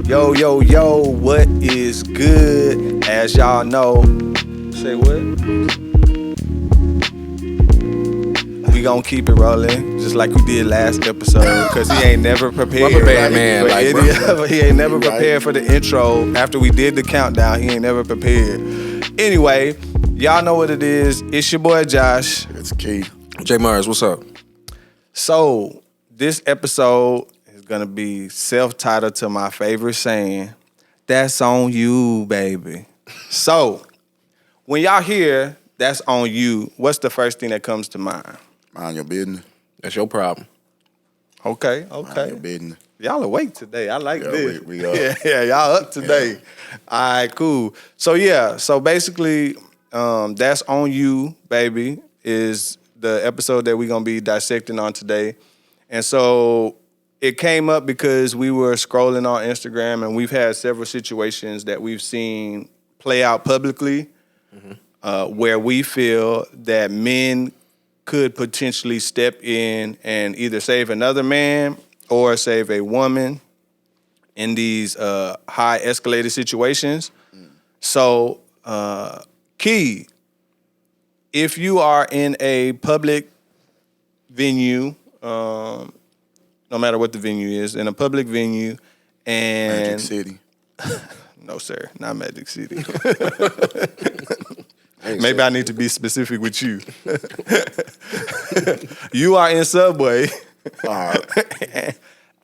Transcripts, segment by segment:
Yo, yo, yo, what is good? As y'all know, say what? We gonna keep it rolling, just like we did last episode, because he ain't never prepared. Rubber band man, He ain't never prepared for the intro. After we did the countdown, he ain't never prepared. Anyway, y'all know what it is. It's your boy Josh. It's Key. Jay Myers, what's up? So, this episode is gonna be self-titled to my favorite saying, "That's on you, baby." So, when y'all hear "that's on you," what's the first thing that comes to mind? Mind your business. That's your problem. Okay. Mind your business. Y'all awake today. I like this. We up. Yeah, y'all up today. All right, cool. So basically, "That's on you, baby," is the episode that we're gonna be dissecting on today. And so it came up because we were scrolling on Instagram and we've had several situations that we've seen play out publicly where we feel that men could potentially step in and either save another man or save a woman in these high escalated situations. So, Key, if you are in a public venue, no matter what the venue is, in a public venue, and Magic City. no, sir, not Magic City. Maybe I need to be specific with you. You are in Subway,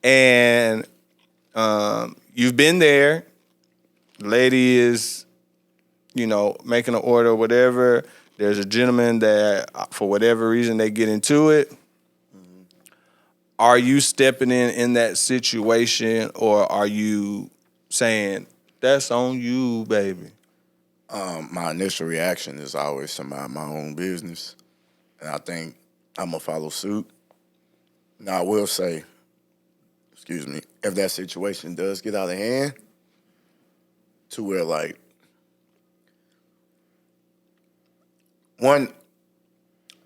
and you've been there. The lady is, making an order or whatever. There's a gentleman that, for whatever reason, they get into it. Are you stepping in that situation, or are you saying, "That's on you, baby"? My initial reaction is always to mind my own business. And I think I'm going to follow suit. Now, I will say, if that situation does get out of hand, to where, one,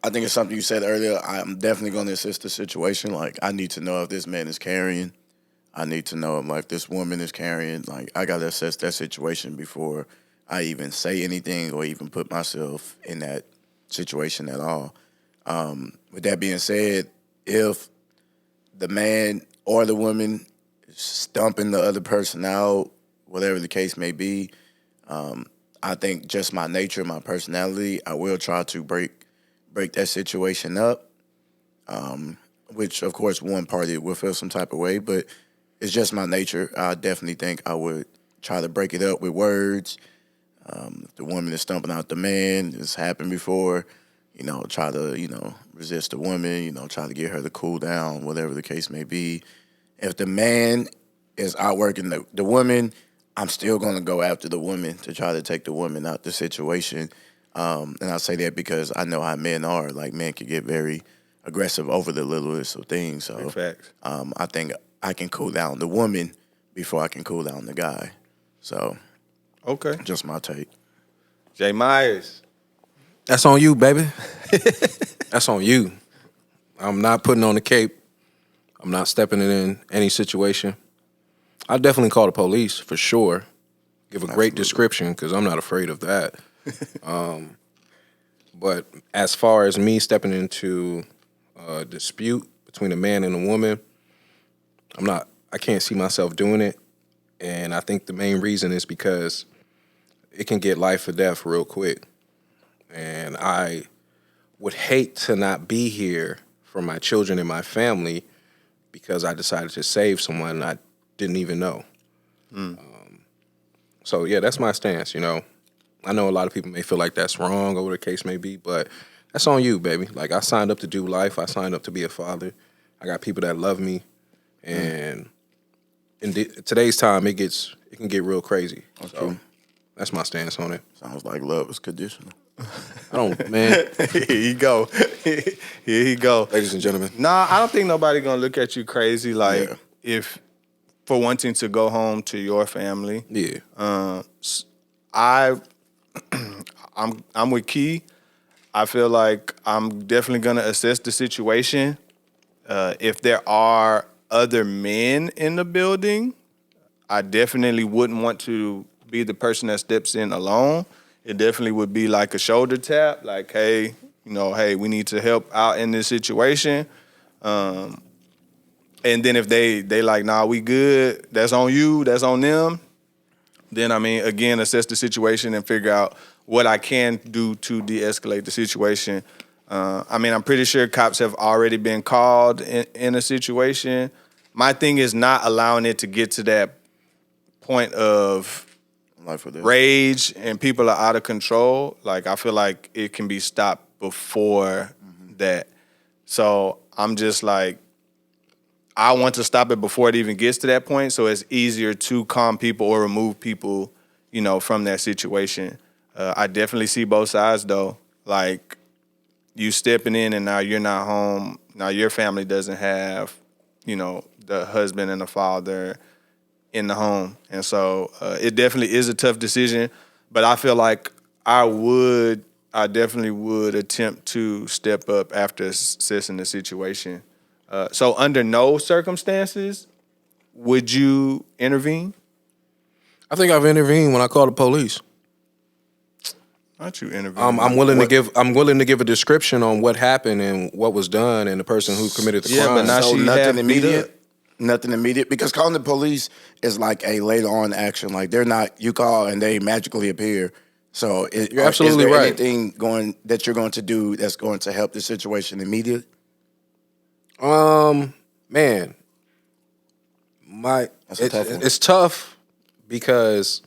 I think it's something you said earlier. I'm definitely going to assess the situation. I need to know if this man is carrying. I need to know if, this woman is carrying. I got to assess that situation before I even say anything or even put myself in that situation at all. With that being said, if the man or the woman is stumping the other person out, whatever the case may be, I think just my nature, my personality, I will try to break that situation up, which, of course, one party will feel some type of way, but it's just my nature. I definitely think I would try to break it up with words. If the woman is stumping out the man, it's happened before, try to, resist the woman, try to get her to cool down, whatever the case may be. If the man is outworking the woman, I'm still going to go after the woman to try to take the woman out the situation. And I say that because I know how men are. Men can get very aggressive over the littlest of things. So Facts. I think I can cool down the woman before I can cool down the guy. So, Okay. just my take. Jay Myers. That's on you, baby. That's on you. I'm not putting on the cape. I'm not stepping in any situation. I definitely call the police for sure. Give a great description because I'm not afraid of that. But as far as me stepping into a dispute between a man and a woman, I can't see myself doing it. And I think the main reason is because it can get life or death real quick. And I would hate to not be here for my children and my family because I decided to save someone I didn't even know. So, yeah, that's my stance, I know a lot of people may feel like that's wrong or whatever the case may be, but that's on you, baby. I signed up to do life. I signed up to be a father. I got people that love me. And in today's time, it can get real crazy. Okay. So that's my stance on it. Sounds like love is conditional. I don't, man. Here you go. Here you go. Ladies and gentlemen. Nah, I don't think nobody gonna look at you crazy if for wanting to go home to your family. Yeah. I'm with Key. I feel like I'm definitely gonna assess the situation. If there are other men in the building, I definitely wouldn't want to be the person that steps in alone. It definitely would be like a shoulder tap, like, hey, hey, we need to help out in this situation. And then if they like, nah, we good, that's on you, that's on them. Then, I mean, again, assess the situation and figure out what I can do to de-escalate the situation. I mean, I'm pretty sure cops have already been called in a situation. My thing is not allowing it to get to that point of rage and people are out of control. Like, I feel like it can be stopped before that. So I'm just like, I want to stop it before it even gets to that point, so it's easier to calm people or remove people, from that situation. I definitely see both sides, though. Like, you stepping in and now you're not home. Now your family doesn't have, the husband and the father in the home. And so it definitely is a tough decision, but I feel like I definitely would attempt to step up after assessing the situation. So under no circumstances would you intervene? I think I've intervened when I called the police. Not you intervene. I'm willing to give a description on what happened and what was done and the person who committed the crime. Yeah, but now So she nothing have immediate. Nothing immediate, because calling the police is like a later on action. Like, they're not, you call and they magically appear. So you're absolutely is there right. anything that you're going to do that's going to help the situation immediately? Man, That's a tough one. it's tough because,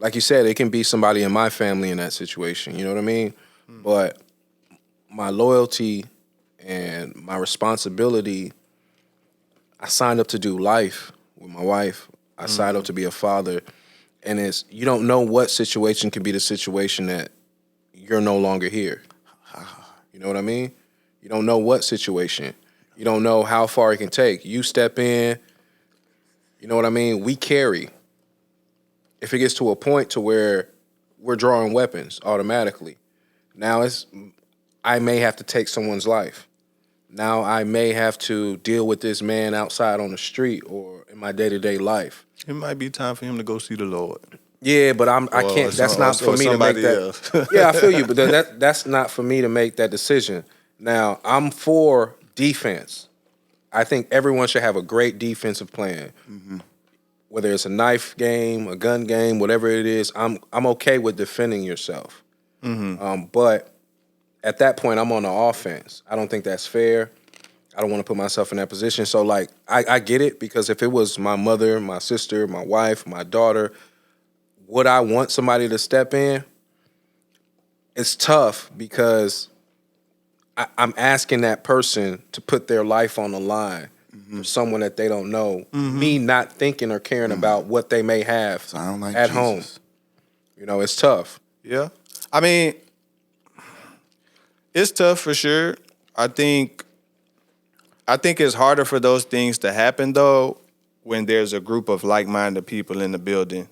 like you said, it can be somebody in my family in that situation. You know what I mean? But my loyalty and my responsibility, I signed up to do life with my wife. I signed up to be a father. And you don't know what situation can be the situation that you're no longer here. You know what I mean? You don't know what situation. You don't know how far it can take. You step in, you know what I mean? We carry. If it gets to a point to where we're drawing weapons automatically, now I may have to take someone's life. Now I may have to deal with this man outside on the street or in my day-to-day life. It might be time for him to go see the Lord. Yeah, but I can't. That's not for me to make that. Else. Yeah, I feel you, but that's not for me to make that decision. Now, I'm for defense. I think everyone should have a great defensive plan. Whether it's a knife game, a gun game, whatever it is, I'm okay with defending yourself. But at that point, I'm on the offense. I don't think that's fair. I don't want to put myself in that position. So, like, I get it, because if it was my mother, my sister, my wife, my daughter, would I want somebody to step in? It's tough because I'm asking that person to put their life on the line for someone that they don't know. Me not thinking or caring about what they may have at home. You know, it's tough. Yeah. I mean, it's tough for sure. I think it's harder for those things to happen, though, when there's a group of like-minded people in the building.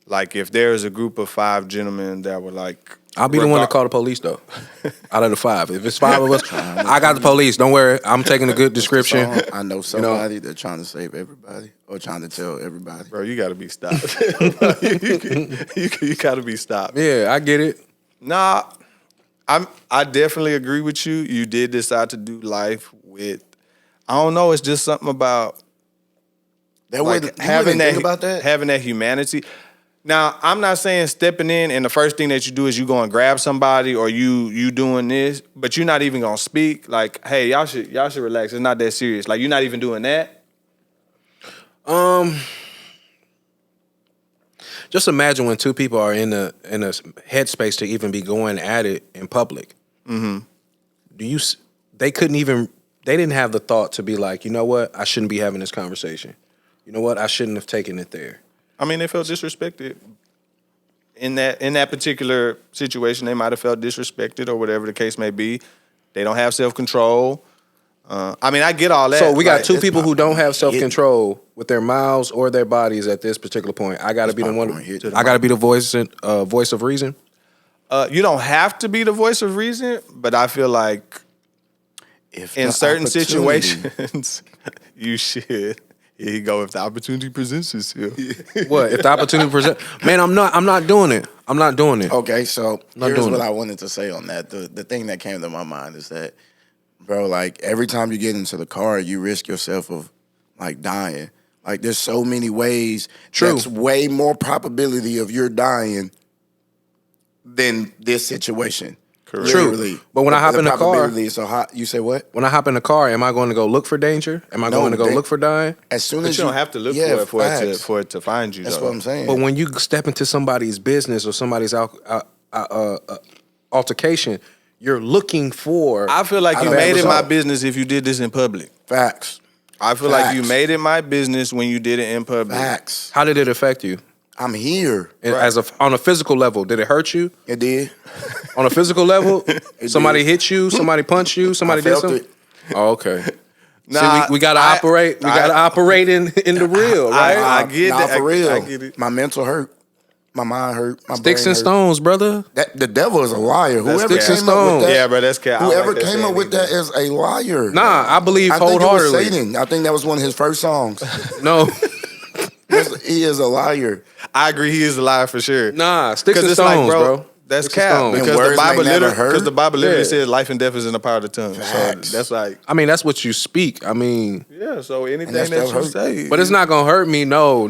Like, if there's a group of 5 gentlemen that were like... I'll be the one to call the police, though, out of the 5. If it's 5 of us, I got the police. Don't worry. I'm taking a good description. I know somebody that's trying to save everybody or trying to tell everybody. Bro, you got to be stopped. you got to be stopped. Yeah, I get it. Nah, I definitely agree with you. You did decide to do life with... I don't know. It's just something about having that humanity. Now, I'm not saying stepping in and the first thing that you do is you go and grab somebody or you doing this, but you're not even gonna speak. Like, hey, y'all should relax. It's not that serious. Like, you're not even doing that. Just imagine when 2 people are in a headspace to even be going at it in public. They didn't have the thought to be like, you know what, I shouldn't be having this conversation. You know what, I shouldn't have taken it there. I mean, they felt disrespected in that particular situation. They might have felt disrespected or whatever the case may be. They don't have self-control. I mean, I get all that. So we got 2 people who don't have self-control with their mouths or their bodies at this particular point. I got to be the one. I got to be the voice of reason. You don't have to be the voice of reason, but I feel like in certain situations, you should. Here you go. If the opportunity presents itself. What if the opportunity present? Man, I'm not doing it. I'm not doing it. Okay, so here's doing what it. I wanted to say on that. The thing that came to my mind is that, bro, like every time you get into the car, you risk yourself of like dying. Like there's so many ways. True. That's way more probability of you're dying than this situation. Correct. True. Literally. But when I hop in the car, probability is so high. You say what? when I hop in the car, am I going to go look for danger? Am I No, going to go they- look for dying? As soon But as you don't have to look for it to find you. That's though. what I'm saying. But when you step into somebody's business or somebody's altercation, you're looking for. I feel like I you don't made it think my so. business if you did this in public. Facts. I feel like you Facts. made it my business when you did it in public. Facts. How did it affect you? I'm here. And on a physical level, did it hurt you? It did. On a physical level, somebody did. hit you, somebody punched you, somebody I did felt something. it. Oh, okay. Nah, See, we gotta I- operate. We I- gotta operate in the real, right? I get nah, that. for real. I get it. My mental hurt. My mind hurt. My Sticks brain and hurt. stones, brother. That the devil is a liar. Whoever sticks and came up with stones. that, Yeah, bro, that's cat. I like whoever that came up saying with either. that is a liar. Nah, I believe I think it was wholeheartedly. Satan. I think that was one of his first songs. No, He is a liar. I agree. He is a liar for sure. nah, sticks and it's stones, bro. That's Sticks and cap stones. And because words the may Bible never literally hurt. because the Bible literally Yeah. says life and death is in the power of the tongue. Facts. So that's like I mean, that's what you speak. I mean, yeah. So anything that that stuff you hurt. say, but it's not gonna hurt me. No,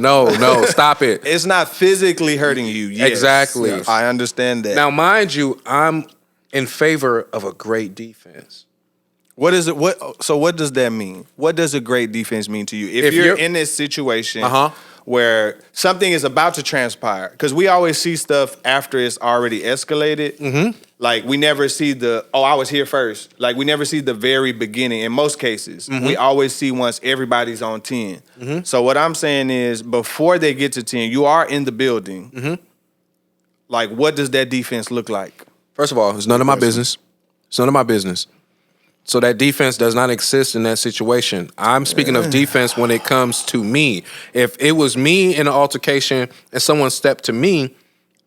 stop it. it's not physically hurting you. Yes. Exactly. Yes. I understand that. Now, mind you, I'm in favor of a great defense. What is it? What does that mean? What does a great defense mean to you? If you're in this situation where something is about to transpire, because we always see stuff after it's already escalated. Mm-hmm. Like we never see I was here first. Like we never see the very beginning. In most cases, we always see once everybody's on 10. Mm-hmm. So what I'm saying is, before they get to 10, you are in the building. Mm-hmm. Like, what does that defense look like? First of all, it's none of my business. It's none of my business. So that defense does not exist in that situation. I'm speaking of defense when it comes to me. If it was me in an altercation and someone stepped to me,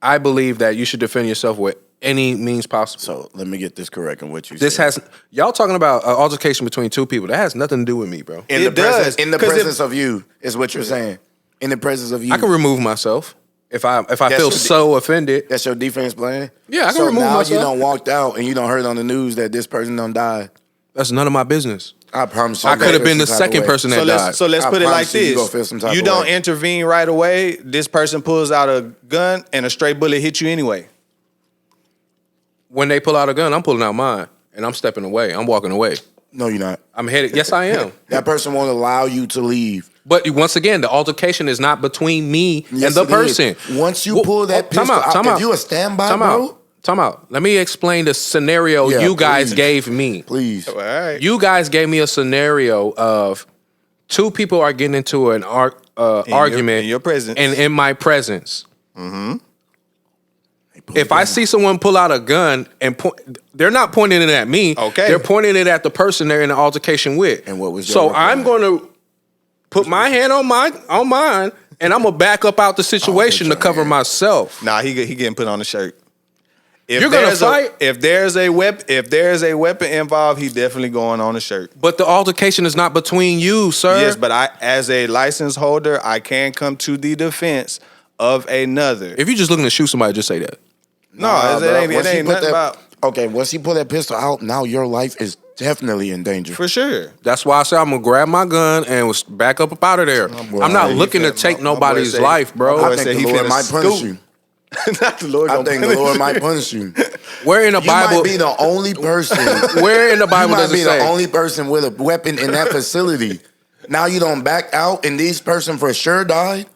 I believe that you should defend yourself with any means possible. So let me get this correct in what you This said. y'all talking about an altercation between two people. That has nothing to do with me, bro. In It the does, presence, in the 'cause presence of you is what you're saying. In the presence of you, I can remove myself if I feel your so offended. that's your defense plan. Yeah, I can so remove now myself. you don't walked out and you don't heard on the news that this person done died. That's none of my business. I promise you. I you could gonna have been feel the some type of second way. person that died. So let's I put it like promise you gonna feel this. some type You of don't way. intervene right away. This person pulls out a gun and a stray bullet hits you anyway. When they pull out a gun, I'm pulling out mine and I'm stepping away. I'm walking away. No, you're not. I'm headed. Yes, I am. That person won't allow you to leave. But once again, the altercation is not between me Yes, and the it is. person. Once you pull that pistol out, if you a standby, bro, Time out. Let me explain the scenario Yeah, you guys please. gave me. please. All right. You guys gave me a scenario of two people are getting into an argument in your presence. and in my presence. If I see someone pull out a gun and they're not pointing it at me. Okay. They're pointing it at the person they're in an altercation with. And what was your so reply? I'm going to put my hand on mine, and I'm gonna back up out the situation to your cover hand. myself. Nah, he getting put on the shirt. If You're gonna there's fight? if there's a weapon involved, he definitely going on the shirt. But the altercation is not between you, sir. Yes, but I, as a license holder, I can come to the defense of another. If you're just looking to shoot somebody, just say that. No, bro. it Once he ain't put nothing that- about Okay, once he pull that pistol out, now your life is definitely in danger. for sure. That's why I said I'm gonna grab my gun and back up out of there. boy, I'm not he looking to finna- take my boy nobody's say- life, bro. my boy I said think he the Lord finna might punish scoop. you. Not the Lord. I gonna think the punish Lord you. might punish you. Where in the You Bible? might be the only person. Where in the You Bible might does be it the say? only person with a weapon in that facility. Now you don't back out, and this person for sure died.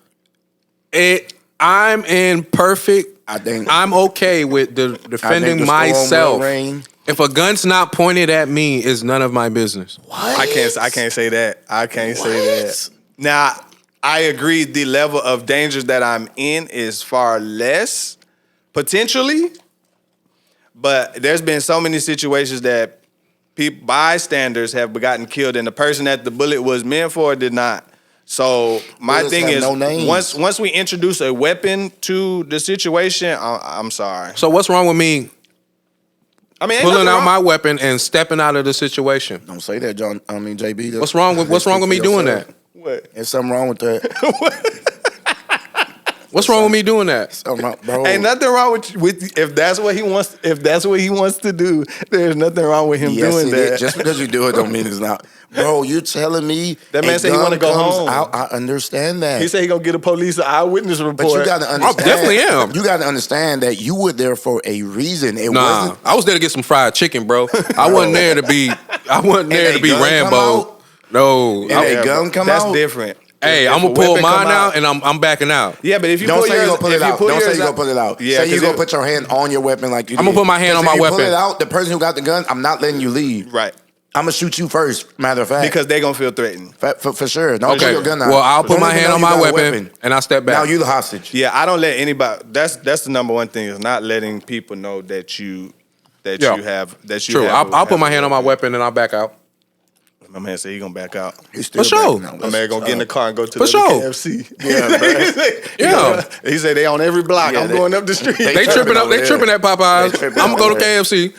I'm in perfect. I think I'm okay with I think defending the storm will myself. rain. If a gun's not pointed at me, it's none of my business. I can't say that. I can't say that. Now, I agree the level of danger that I'm in is far less, potentially. But there's been so many situations that bystanders have gotten killed, and the person that the bullet was meant for did not. So my Bullets thing have is, no names. once we introduce a weapon to the situation, I'm sorry. So what's wrong with me I mean, ain't pulling nothing out wrong. my weapon and stepping out of the situation? Don't say that, John. I mean, JB. What's wrong with me doing that? What? There's something wrong with that. What's wrong with me doing that? Something wrong, bro. Ain't nothing wrong with if that's what he wants. If that's what he wants to do, there's nothing wrong with him Yes, doing it that. is. Just because you do it don't mean it's not. Bro, you're telling me That man a said he wanna gun go comes home. out. I understand that. He said he gonna get a police eyewitness report. but you got to understand. I definitely am. You got to understand that you were there for a reason. It Nah, wasn't. I was there to get some fried chicken, bro. I wasn't there to be. I wasn't there And to be a gun come Rambo. out? No. And I- a gun come That's out? different. hey, If I'm a gonna pull weapon come mine out, and I'm backing out. Yeah, but if you Don't pull say yours, you're gonna pull if it you out. pull Don't say yours you're out- gonna pull it out. Yeah, say 'cause you're gonna it- put your hand on your weapon like you did. I'm gonna put my hand 'Cause on my if you pull weapon. it out, the person who got the gun, I'm not letting you leave. Right. I'm gonna shoot you first. Matter of fact, Because they gonna feel threatened. for sure. No, Okay. put your gun out. Well, I'll put Don't my let them hand know on you my got a weapon, and I step back. Now you the hostage. Yeah, I don't let anybody. That's the number one thing is not letting people know that you Yeah. have that you. True. have I'll put my hand on my weapon, and I'll back out. My man said he gonna back out. He's still For sure. backing out. My man gonna get in the car and go to For the sure. KFC. Yeah, Yeah. He said they on every block. Yeah, I'm they- going up the street. They tripping up. They tripping at Popeyes. They tripping I'm gonna go over to there. KFC.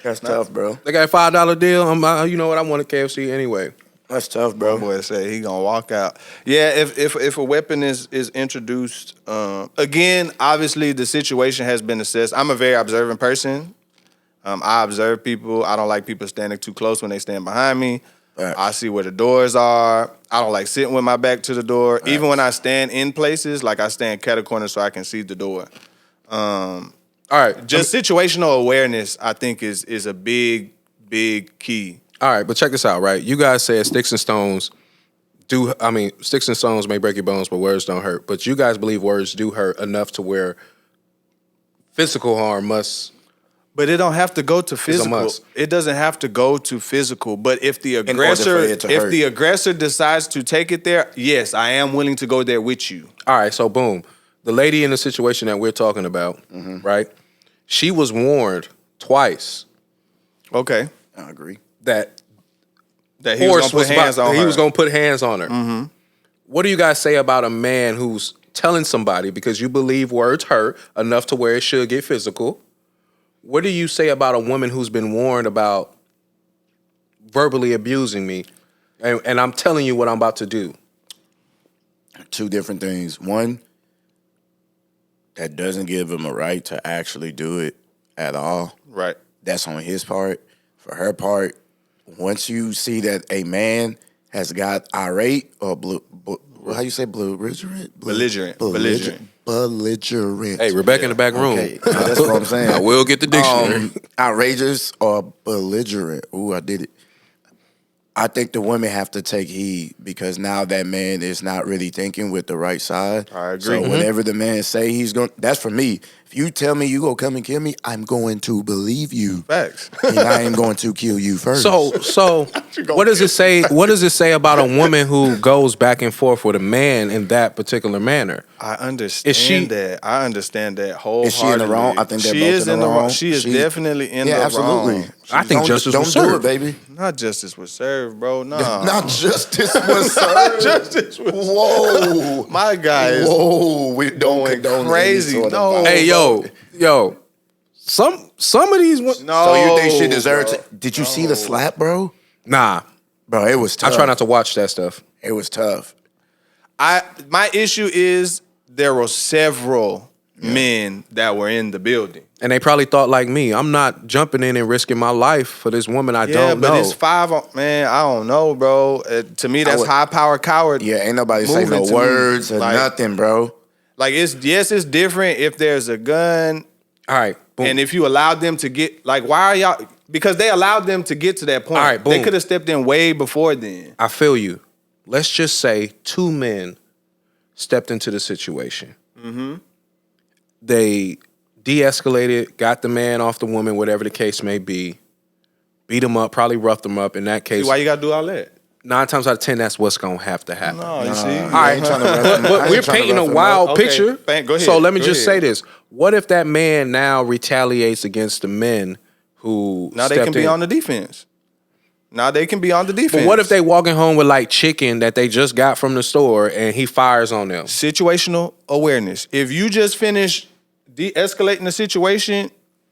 That's tough, bro. They got a $5 deal. You know what? I want a KFC anyway. That's tough, bro. Boy said he gonna walk out. Yeah, if a weapon is introduced, again, obviously the situation has been assessed. I'm a very observant person. I observe people. I don't like people standing too close when they stand behind me. Right. I see where the doors are. I don't like sitting with my back to the door. Right. Even when I stand in places, like I stand cat a corner so I can see the door. All right. Just situational awareness, I think, is a big key. All right, but check this out, right? You guys said sticks and stones sticks and stones may break your bones, but words don't hurt. But you guys believe words do hurt enough to where physical harm must. But it don't have to go to physical. must. It doesn't have to go to physical. But if the order aggressor, for it to hurt. the aggressor decides to take it there, yes, I am willing to go there with you. All right, so boom. The lady in the situation that we're talking about, right? She was warned twice Okay, I agree. that that he was force gonna put hands on her. he was going to put hands on her. What do you guys say about a man who's telling somebody, because you believe words hurt enough to where it should get physical? What do you say about a woman who's been warned about verbally abusing me, and I'm telling you what I'm about to do? Two different things. One, that doesn't give him a right to actually do it at all. Right. That's on his part. For her part, once you see that a man has got irate or how you say belligerent? Belligerent. Belligerent. Hey, Rebecca in the back room. Okay, that's what I'm saying. I will get the dictionary. Outrageous or belligerent. Ooh, I did it. I think the women have to take heed because now that man is not really thinking with the right side. I agree. So whatever the man say he's going, that's for me. If you tell me you gonna come and kill me, I'm going to believe you. Facts. And I am going to kill you first. So what does it say? What does it say about a woman who goes back and forth with a man in that particular manner? I understand she- that. I understand that wholeheartedly. Is she in the wrong? I think they're she both is in the wrong. She is definitely in the absolutely. wrong. I think Don't- justice don't was do served. it, baby. Not justice was served, bro. Nah. Not justice was served. justice was Whoa. My guy is Whoa, we don't going condone crazy. any sort of No. violence. Hey, yo, some of these. no. So you think she deserves bro. it? Did you see the slap, bro? Nah, Bro, it was tough. I try not to watch that stuff. It was tough. My issue is there were several men that were in the building. And they probably thought like me. I'm not jumping in and risking my life for this woman I Yeah, don't but know. it's five. Man, I don't know, bro. To me, that's would- high power coward. Yeah, ain't nobody say moving no to me. words or Like- nothing, bro. Like it's different if there's a gun All right, boom. and if you allowed them to get why are y'all? Because they allowed them to get to that point. All right, They boom. could have stepped in way before then. I feel you. Let's just say two men stepped into the situation. They de-escalated, got the man off the woman, whatever the case may be, beat him up, probably roughed him up. In that case, Why you gotta do all that? 9 times out of 10, that's what's gonna have to happen. No, you see. All right, but we're painting a wild Okay, picture. go ahead, So let me go just ahead. say this: what if that man now retaliates against the men who Now they stepped can be in? on the defense. Now they can be on the defense. But what if they walking home with like chicken that they just got from the store and he fires on them? situational awareness? If you just finish de-escalating the situation,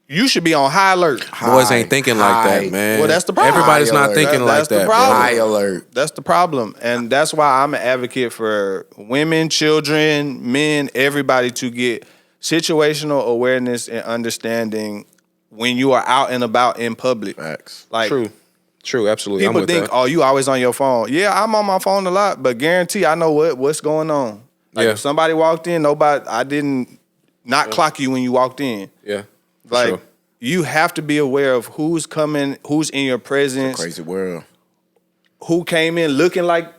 you should be on high alert. Boys ain't thinking like that, high. man. Well, that's the problem. Everybody's High not alert. thinking like That's the that, problem. bro. High alert. That's the problem. And that's why I'm an advocate for women, children, men, everybody to get situational awareness and understanding when you are out and about in public. Facts. Like, True, absolutely. I'm people with think, that. oh, you always on your phone. Yeah, I'm on my phone a lot, but guarantee I know what's going on. Like Yeah. if somebody walked in, I didn't not clock you when you walked in. Yeah, for Like sure. you have to be aware of who's coming, who's in your presence, Crazy world. who came in looking like,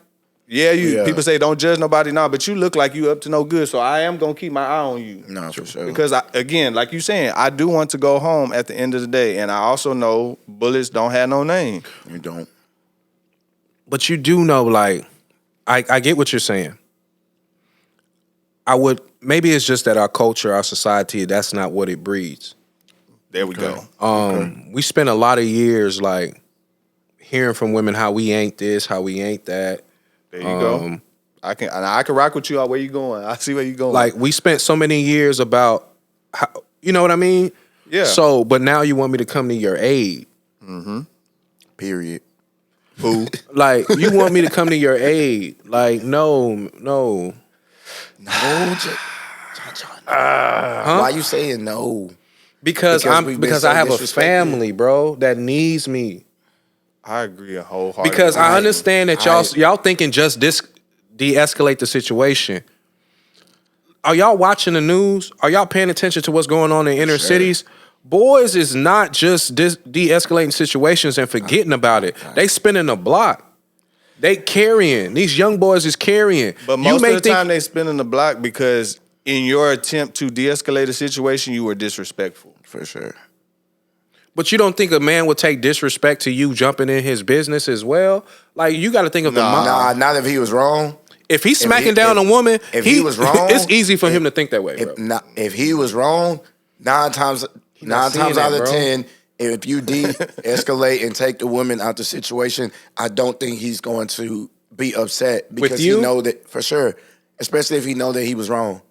Yeah. people say don't judge nobody now, but you look like you up to no good. So I am gonna keep my eye on you. No, for sure. Because again, like you saying, I do want to go home at the end of the day. And I also know bullets don't have no name. You don't. But you do know, like, I get what you're saying. Maybe it's just that our culture, our society, that's not what it breeds. There we go. We spent a lot of years, like, hearing from women how we ain't this, how we ain't that. There you go. I can rock with you. Where you going? I see where you going. Like, we spent so many years about how, you know what I mean? Yeah. So, but now you want me to come to your aid. Period. who? Like, you want me to come to your aid. Like, no. No, Why you saying no? Because we've been because so I have a disrespected. family, bro, that needs me. I agree wholeheartedly. Because I understand that y'all thinking just de-escalate the situation. Are y'all watching the news? Are y'all paying attention to what's going on in inner cities? Boys is not just de-escalating situations and forgetting about it. They spinning the block. They carrying. These young boys is carrying. But most of the time they spinning the block because in your attempt to de-escalate a situation, you were disrespectful. For sure. But you don't think a man would take disrespect to you jumping in his business as well? Like, you got to think of the mom. Nah, not if he was wrong. If he's smacking down a woman, if he was wrong, it's easy for him to think that way, bro. If he was wrong, nine times seeing out that, of bro. 10, if you de-escalate and take the woman out the situation, I don't think he's going to be upset because you? he know that for sure. Especially if he know that he was wrong.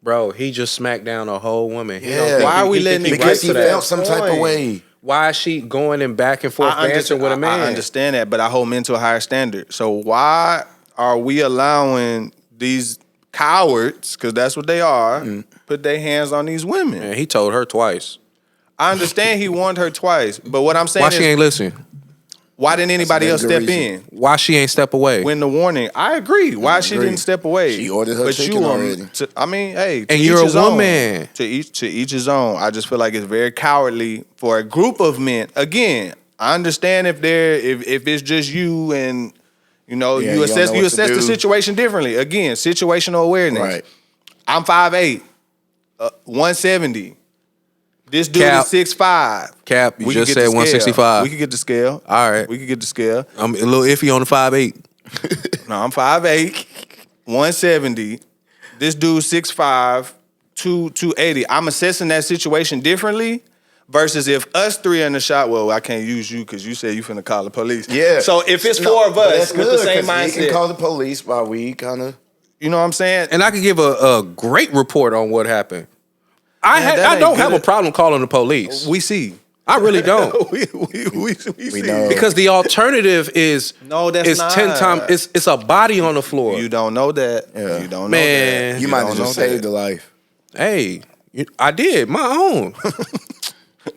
Bro, he just smacked down a whole woman. He Yeah. don't think Why are we letting think it Because right he to that. felt some type of way. Why is she going in back and forth dancing with a man? I understand that, but I hold men to a higher standard. So why are we allowing these cowards, because that's what they are, put their hands on these women? Man, he told her twice. I understand he warned her twice, but what I'm saying Why is, she ain't listen? why didn't anybody else That's a step very good in? Why she ain't step away? When the warning, I agree. Why she didn't step away? She ordered her but chicken already. I mean, hey, to And each you're a his own. woman. To each his own. I just feel like it's very cowardly for a group of men. Again, I understand if it's just you and Yeah, you you assess don't know what to the do. situation differently. Again, situational awareness. Right. I'm 5'8", 170. This dude Cap. is 6'5". Cap, you We just could get said the scale. 165. We could get the scale. All right. We could get the scale. I'm a little iffy on the 5'8". No, I'm 5'8", 170. This dude 6'5", 280. I'm assessing that situation differently versus if us three are in the shot. Well, I can't use you because you said you finna call the police. Yeah. So if it's No, four of but us that's with the good, same 'cause he can mindset, call the police while we kind of. you know what I'm saying? And I could give a great report on what happened. that I ain't don't have good. a problem calling the police. We see. I really don't. we see. know. Because the alternative is No, that's is not. 10 times it's a body on the floor. You don't know that. Yeah. You don't Man. know that. You might don't have know just that. saved a life. Hey, I did my own.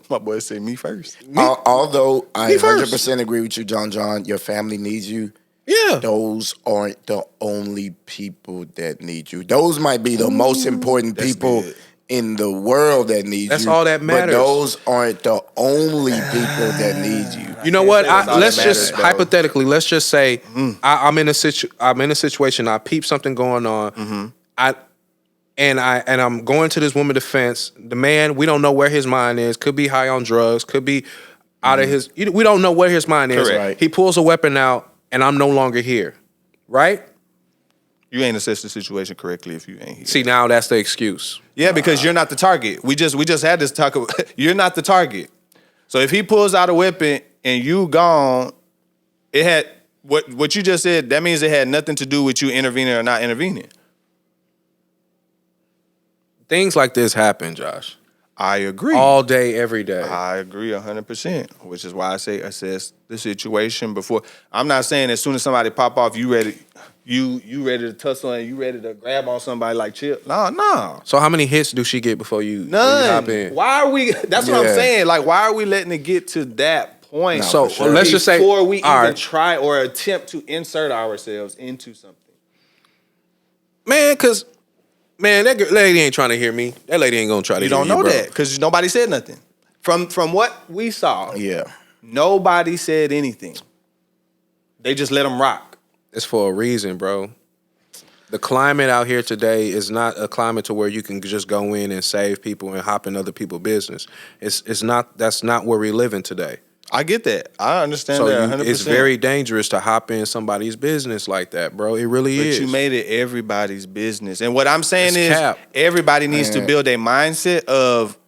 My boy say me first. Although I Me first. 100% agree with you, John, your family needs you. Yeah. Those aren't the only people that need you. Those might be the most important people good. in the world that need That's you. all that matters. But those aren't the only people that need you. You know what? That's all Let's that just matters, though. hypothetically, let's just say I'm in a situation. I peep something going on. I'm going to this woman's defense. The man, we don't know where his mind is. Could be high on drugs. Could be out of his. We don't know where his mind is. Correct. Right. He pulls a weapon out, and I'm no longer here. Right? You ain't assessed the situation correctly if you ain't here. See, now that's the excuse. Yeah, because you're not the target. We just had this talk. You're not the target. So if he pulls out a weapon and you gone, it had what you just said. That means it had nothing to do with you intervening or not intervening. Things like this happen, Josh. I agree. All day, every day. I agree 100%, which is why I say assess the situation before. I'm not saying as soon as somebody pop off, you ready to tussle and you ready to grab on somebody like chill. No. So how many hits do she get before you None. hop in? Why are we? That's what I'm saying. Like, why are we letting it get to that point? So let's just say before we even right. try or attempt to insert ourselves into something. Man, that lady ain't trying to hear me. That lady ain't gonna try to hear you. You don't know bro. that because nobody said nothing. From what we saw, nobody said anything. They just let them rock. It's for a reason, bro. The climate out here today is not a climate to where you can just go in and save people and hop in other people's business. It's not. That's not where we live in today. I get that. I understand that 100%. It's very dangerous to hop in somebody's business like that, bro. It really is. But you made it everybody's business. And what I'm saying It's is cap. everybody needs to build a mindset of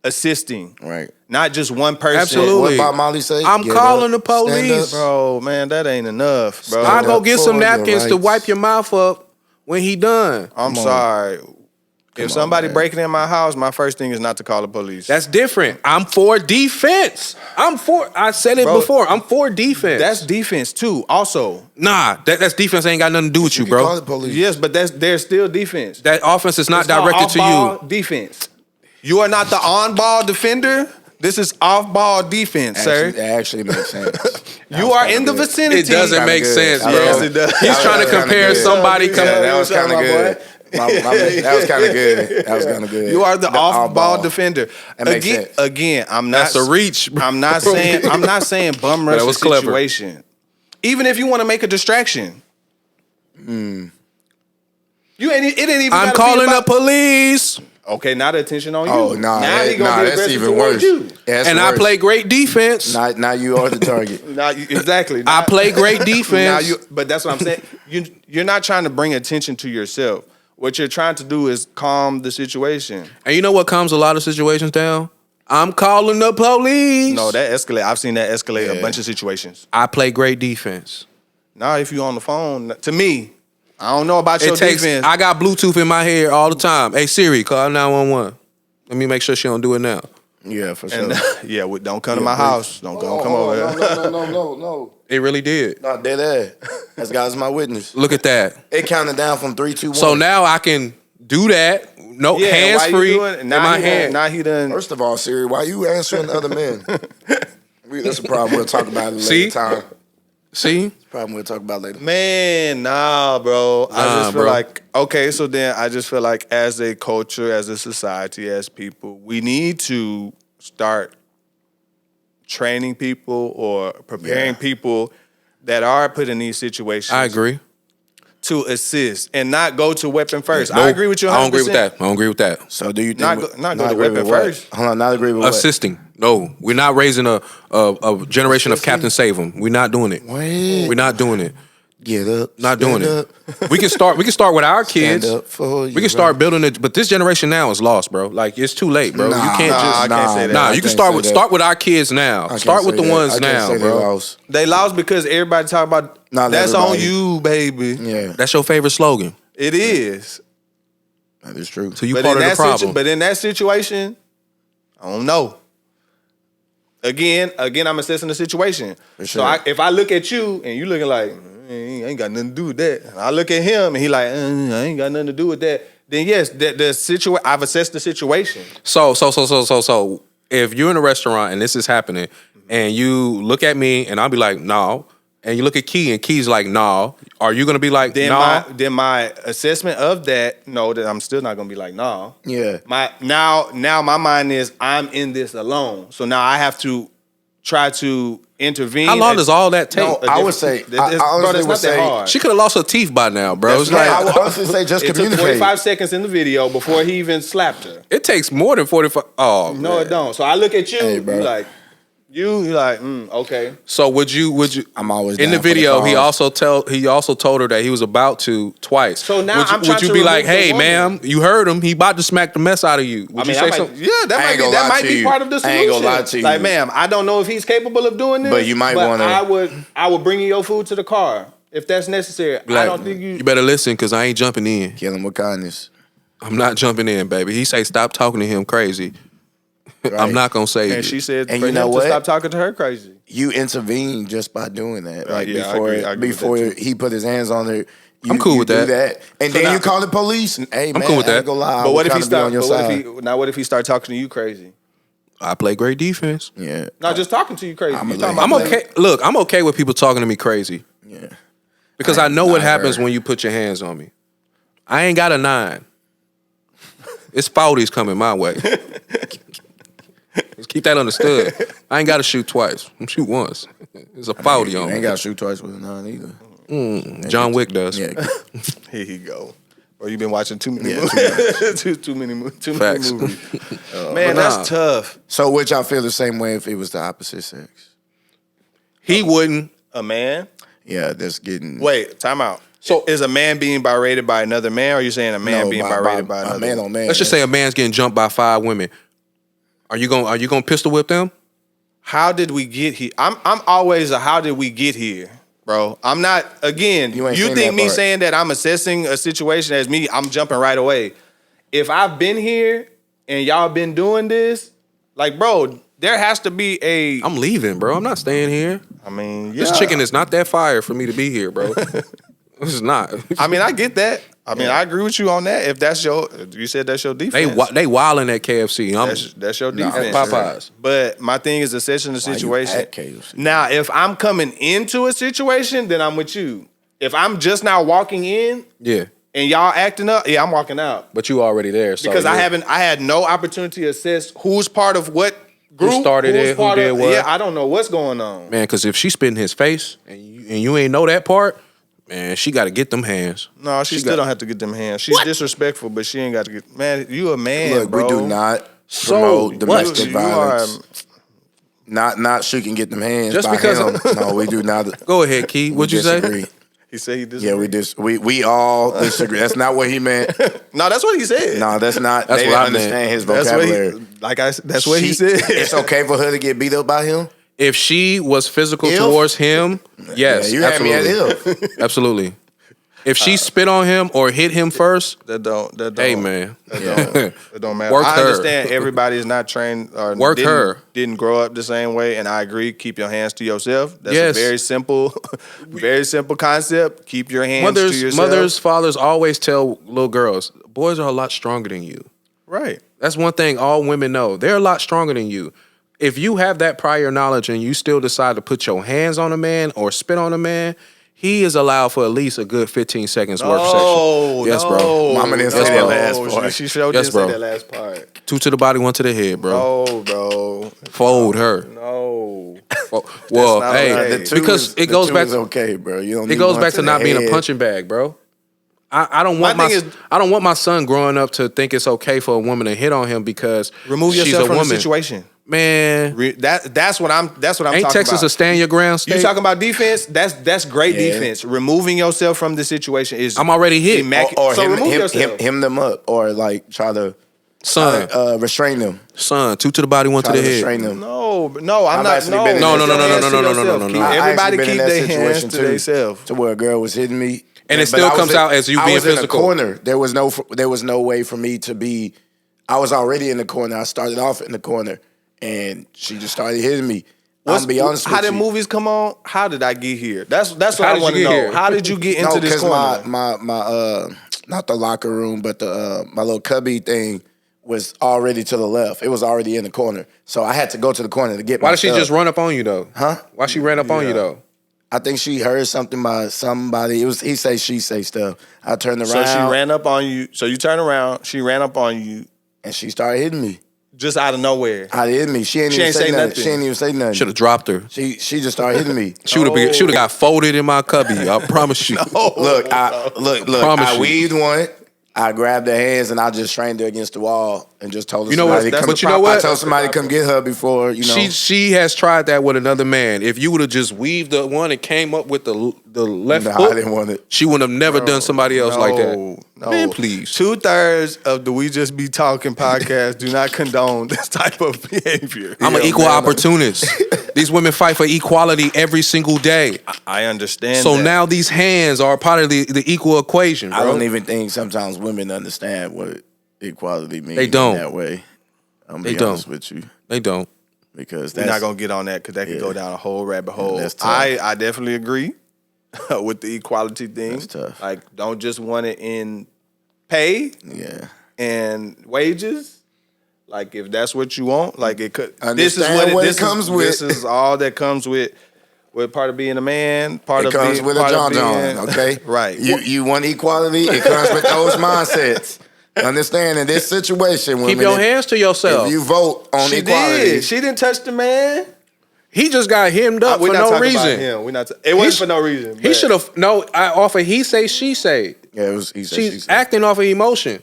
assisting. Right. Not just one person. Absolutely. What Bob Marley say? I'm Get calling up, the police. stand up. Bro, man, that ain't enough, bro. I'll go get some for your napkins to rights. wipe your mouth up when he done. I'm sorry. If somebody breaking in my house, my first thing is not to call the police. That's different. I'm for defense. I said it before. I'm for defense. That's defense too. Also, nah, that's defense ain't got nothing to do with you, You can call bro. the police. yes, but there's still defense. That offense is not It's called directed to off-ball you. defense. You are not the on-ball defender. This is off-ball defense, sir. That actually makes sense. You are in the vicinity. It doesn't Kinda make good. sense, bro. Yes, it does. He's trying to That was compare kinda good. somebody. That was kind of My good. boy. That was kind of good. That was kind of good. You are the off-ball off-ball. defender. That makes sense. Again, I'm not. That's a reach, bro. I'm not saying bum rush That the was clever. situation. Even if you want to make a distraction. It didn't even. I'm gotta calling be the about, police, Okay, now the attention on you. Oh, nah. Now he gonna be that's aggressive even towards worse. you. That's and worse. I play great defense. Now you are the target. Exactly. I play great defense. But that's what I'm saying. You're not trying to bring attention to yourself. What you're trying to do is calm the situation. And you know what calms a lot of situations down? I'm calling the police. No, that escalate. I've seen that escalate a bunch of situations. I play great defense. Now, if you on the phone, to me, I don't know about your It takes. defense. I got Bluetooth in my head all the time. Hey Siri, call 911. Let me make sure she don't do it now. Yeah, for sure. And, don't come to my house. Don't come over here. No. It really did. Not dead ass. That's God's my witness. Look at that. It counted down from 3, 2, 1. So now I can do that. No Yeah, hands why you free doing it? in my hand. Now he done. First of all, Siri, why you answering other men? That's a problem we'll talk about later See? time. See? Problem we'll talk about later. Man, nah, bro. I just feel bro. like, okay, so then I just feel like as a culture, as a society, as people, we need to start training people or preparing people that are put in these situations. I agree. To assist and not go to weapon first. Nope. I agree with you 100%. I don't agree with that. I don't agree with that. So do you think Not go to agree weapon with what? first. Hold on, not agree with what? Assisting. No, we're not raising a generation of Captain Save 'em. We're not doing it. What? We're not doing it. Get up. Not doing stand it. We can start with our Stand kids. up for We can start building it, but this generation now is lost, bro. Like it's too late, bro. Nah, you can't I just can't say that. Nah, I you can can't start say with that. our kids now. I can't Start with say the that. ones I can't now, say they bro. lost. They lost because everybody talk about Not that's on everybody. you, baby. Yeah, That's your favorite slogan. It is. that is true. So you But part in of the that problem. but in that situation, I don't know. Again, I'm assessing the situation. For So sure. if I look at you and you looking like I ain't got nothing to do with that, and I look at him and he like I ain't got nothing to do with that. Then yes, the situation. I've assessed the situation. So if you're in a restaurant and this is happening, and you look at me and I'll be like, no, and you look at Key and Key's like, no, are you gonna be like, Then no? my assessment of that, no, that I'm still not gonna be like no. Yeah. Now my mind is I'm in this alone. So now I have to try to intervene. How long does all that take? No, I would say, I honestly it's would not say, that hard. She could have lost her teeth by now, bro. It's Yeah, like I would honestly say just It took communicate. 45 seconds in the video before he even slapped her. it takes more than 45. Oh, No, man. it don't. So I look at you, Hey, bro. you like, okay. So would you? I'm always in the down for the video. He cause. also told her that he was about to twice. So now would you, I'm trying would you to be like, remove the hey, woman. ma'am, you heard him. He about to smack the mess out of you. Would you say something? Yeah, that I might ain't be gonna that lie might to be you. part of the I solution. ain't gonna lie to you. Like, ma'am, I don't know if he's capable of doing this, But you might wanna- I would bring you your food to the car if that's necessary. I Like, don't think you. You better listen because I ain't jumping in. Kill him with kindness. I'm not jumping in, baby. He say stop talking to him crazy. Right. I'm not gonna say And it. she said And for you know him what? to stop talking to her crazy. You intervened just by doing that. Like yeah, I before, agree with before that too. he put his hands on her. I'm cool with do that. And So then now- you call the police. And, hey, man, cool with I that. ain't gonna lie. But what if he be start? on your But what side. if he now? What if he start talking to you crazy? I play great defense. Yeah. Not just talking to you crazy. I'm You a talking lady. about I'm okay. Look, I'm okay with people talking to me crazy Yeah. because I know what never. happens when you put your hands on me. I ain't got a 9. It's 40s coming my way. Let's keep that understood. I ain't got to shoot twice. I'm shoot once. There's a 40 You on ain't me. got to shoot twice with a 9 either. John Wick does. Yeah. Here you go. Or you been watching too many Yeah, movies. too many Facts. movies. But Man, nah. that's tough. So would y'all feel the same way if it was the opposite sex? He wouldn't. A man. Yeah, that's getting Wait, time out. So- is a man being berated by another man, or are you saying a man being berated by a another man on man. Let's just say a man's getting jumped by 5 women. Are you gonna pistol whip them? How did we get here? I'm always a how did we get here, bro? I'm not again. You ain't You seen think that me part. saying that I'm assessing a situation as me? I'm jumping right away. If I've been here and y'all been doing this, like, bro, there has to be a. I'm leaving, bro. I'm not staying here. I mean, yeah. This chicken is not that fire for me to be here, bro. This is not. I mean, I get that. I mean, I agree with you on that. If that's you said that's your defense. They wilding at KFC. That's your defense. At Popeyes. But my thing is assessing the Why you situation. at KFC? Now, if I'm coming into a situation, then I'm with you. If I'm just now walking in Yeah, and y'all acting up, yeah, I'm walking out. but you already there. So Because I had no opportunity to assess who's part of what group. started who's it, who part did of, what. Yeah, I don't know what's going on. man. Because if she spit in his face and you ain't know that part, man, she got to get them hands. No, she still don't have to get them hands. She's disrespectful, but she ain't got to get. Man, you a man, Look, bro. we do not So, promote what? domestic You violence. Not she can get them hands Just by because him. No, we do not. Go ahead, Key. What'd you say? disagree. He said he disagree. Yeah, we all disagree. That's not what he meant. No, that's what he said. No, that's not. That's they what didn't I understand meant. his That's what vocabulary. he. Like I. That's what he said. It's okay for her to get beat up by him. If she was physical If? towards him, yes, Yeah, you had me absolutely. at him. Absolutely. If she spit on him or hit him first, That don't. hey man, It don't matter. Work I her. understand everybody is not trained or Work her. didn't grow up the same way, and I agree. Keep your hands to yourself. That's Yes. a very simple, very simple concept. Keep your hands to yourself. mothers, fathers always tell little girls, boys are a lot stronger than you. Right. That's one thing all women know. They're a lot stronger than you. If you have that prior knowledge and you still decide to put your hands on a man or spit on a man, he is allowed for at least a good 15 seconds worth section. Yes, bro. Mama didn't say Yes, that bro. last part. She sure Yes, didn't bro. say that last part. 2 to the body, 1 to the head, bro. No, bro. Fold her. No. Well, not hey, okay. The two because is- it the goes two back. is okay, bro. You don't. It need goes one back to the not being a head. punching bag, bro. I don't want My my thing is- I don't want my son growing up to think it's okay for a woman to hit on him because Remove she's yourself a from woman. the situation. Man, That's what I'm ain't talking Texas about. a stand your ground state? You talking about defense? That's great Yeah. defense. Removing yourself from the situation is. I'm already hit. Or so him, remove him, yourself. him them up, or like try to Son, restrain them. son, 2 to the body, 1 to Try the to head. restrain them. No, I'm I've not. actually No, been in No, that no, no, no, Hands no, to no, no, yourself. no, no, Keep- no. I Everybody actually been in keep that their hands situation to too, themselves. to where a girl was hitting me, And it but still I was comes in- out as you I being was in physical. a corner. There was no way for me to be. I was already in the corner. I started off in the corner, and she just started hitting me. I'm gonna be honest How with did you. movies come on? How did I get here? That's what How I did want you to get know. here? How did you get into No, this because corner? my not the locker room, but the my little cubby thing was already to the left. It was already in the corner, so I had to go to the corner to get. Why my did she stuff. just run up on you though? Huh? Why she ran up on you Yeah. though? I think she heard something by somebody. It was he say she say stuff. I turned around. So she ran up on you. So you turn around. She ran up on you and she started hitting me. just out of nowhere. Out of hitting me. She ain't She even ain't say say nothing. nothing. She ain't even say nothing. Should have dropped her. She just started hitting me. She would have got folded in my cubby. I promise you. Look, I Promise you. weaved one. I grabbed her hands and I just trained her against the wall and just told her. You know what? somebody to come- But you know what? I told somebody to come get her before you know. She has tried that with another man. If you would have just weaved the one and came up with the left Nah, hook, I didn't want it. she would have never done somebody else like that. No. Man, please. 2/3 of the We Just Be Talking podcast do not condone this type of behavior. I'm an Yeah, equal man. opportunist. These women fight for equality every single day. I understand. So that. now these hands are part of the equal equation, bro. I don't even think sometimes women understand equality means They don't. that way. I'm They be honest with you. They don't. Because We're that's not gonna get on that because that could go down a whole rabbit hole. that's tough. I definitely agree with the equality thing. That's tough. Like, don't just want it in pay yeah. and wages. Like, if that's what you want, like it could. Understand what it comes with. This is all that comes with part of being a man. Part It of comes being, with a part of John, being- okay? Right. You want equality, it comes with those mindsets. Understand, in this situation, Keep women, your hands to yourself. if you vote on She equality, did. She didn't touch the man. He just got hemmed up We're for not no talking reason. about him. We're not. It wasn't for no reason. He but- should have off of he say she say. yeah, it was. He said, She's she said. acting off of emotion.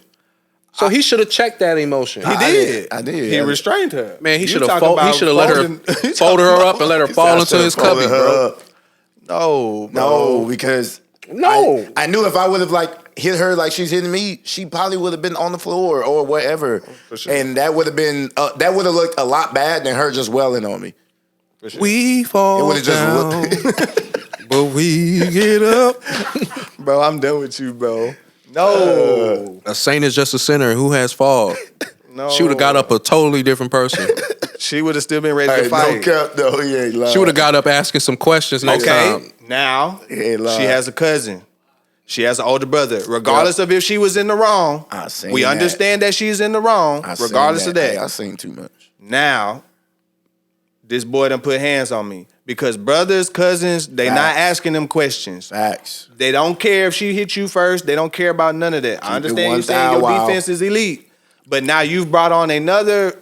So he should have checked that emotion. He did. I did. He restrained her. Man, he You should have talking about let her folding- folded her up and let her fall into his cubby, bro. No, No, because No. I knew if I would have like hit her like she's hitting me, she probably would have been on the floor or whatever, sure. and that would have been that would have looked a lot bad than her just welling on me. We It fall would have down, just but we get up. bro, I'm done with you, bro. No, A saint is just a sinner who has fall. no. She would have got up a totally different person. She would have still been ready Hey, to no fight. cap though, he ain't lying. She would have got up asking some questions next Okay, time. now He ain't lying. she has a cousin. She has an older brother. Regardless of if she was in the wrong, I seen we that. understand that she's in the wrong. I seen Regardless of that, Hey, I seen too much. now this boy done put hands on me because brothers, cousins, they not Facts. asking them questions. Facts. They don't care if she hit you first. They don't care about none of that. I it understand you 1,000 saying your wild. defense is elite, but now you've brought on another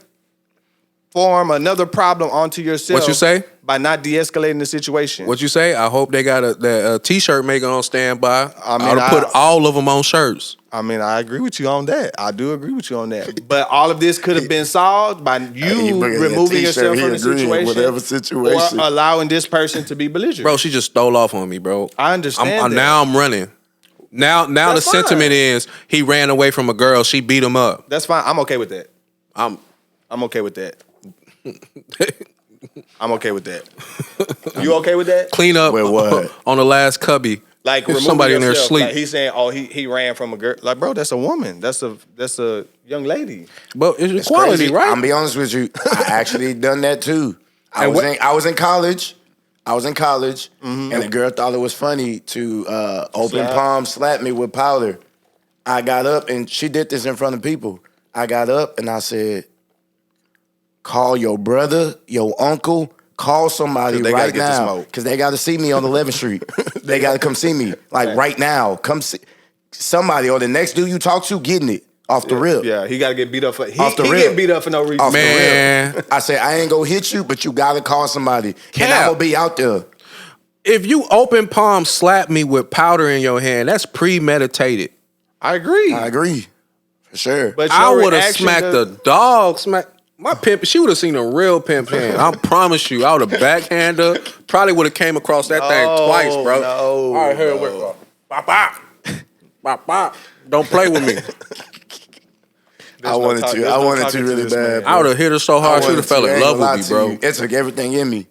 problem onto yourself. What you say? By not de-escalating the situation. What you say? I hope they got a t-shirt maker on standby. I mean, I would have put all of them on shirts. I mean, I agree with you on that. I do agree with you on that. But all of this could have been solved by you bringing that removing t-shirt, yourself he from the agreeing, situation, whatever situation. or allowing this person to be belligerent. Bro, she just stole off on me, bro. I understand that. Now I'm running. Now That's the sentiment fine. is he ran away from a girl. She beat him up. That's fine. I'm okay with that. I'm I'm okay with that. I'm okay with that. You okay with that? clean up Wait, what? on the last cubby. Like If removing somebody in there yourself. sleep. Like he's saying, oh, he ran from a girl. Like, bro, that's a woman. That's a young lady. But it's It's equality, crazy. right? I'm be honest with you. I actually done that too. I was in college. Mm-hmm. And the girl thought it was funny to open palm slap me with powder. I got up and she did this in front of people. I got up and I said, "Call your brother, your uncle, call somebody 'Cause they gotta right get the now smoke. because they got to see me on 11th Street. They got to come see me right now. Come see somebody or the next dude you talk to getting it off the rip." Yeah, he got to get beat up for Off the he rip. getting beat up for no reason. Off the Man. rip. I said, I ain't gonna hit you, but you gotta call somebody. And Cap. I'm gonna be out there. If you open palm slap me with powder in your hand, that's premeditated. I agree. I agree. For sure. But I your would have reaction smacked to- the dog. My pimp. She would have seen a real pimp hand. I promise you. I would have backhand her. Probably would have came across that thing twice, bro. No, All right, here we go. Bop, bop. Bop, bop. Don't play with me. I wanted to really bad. I would have hit her so hard, she would have fell in love with me, bro. It took everything in me.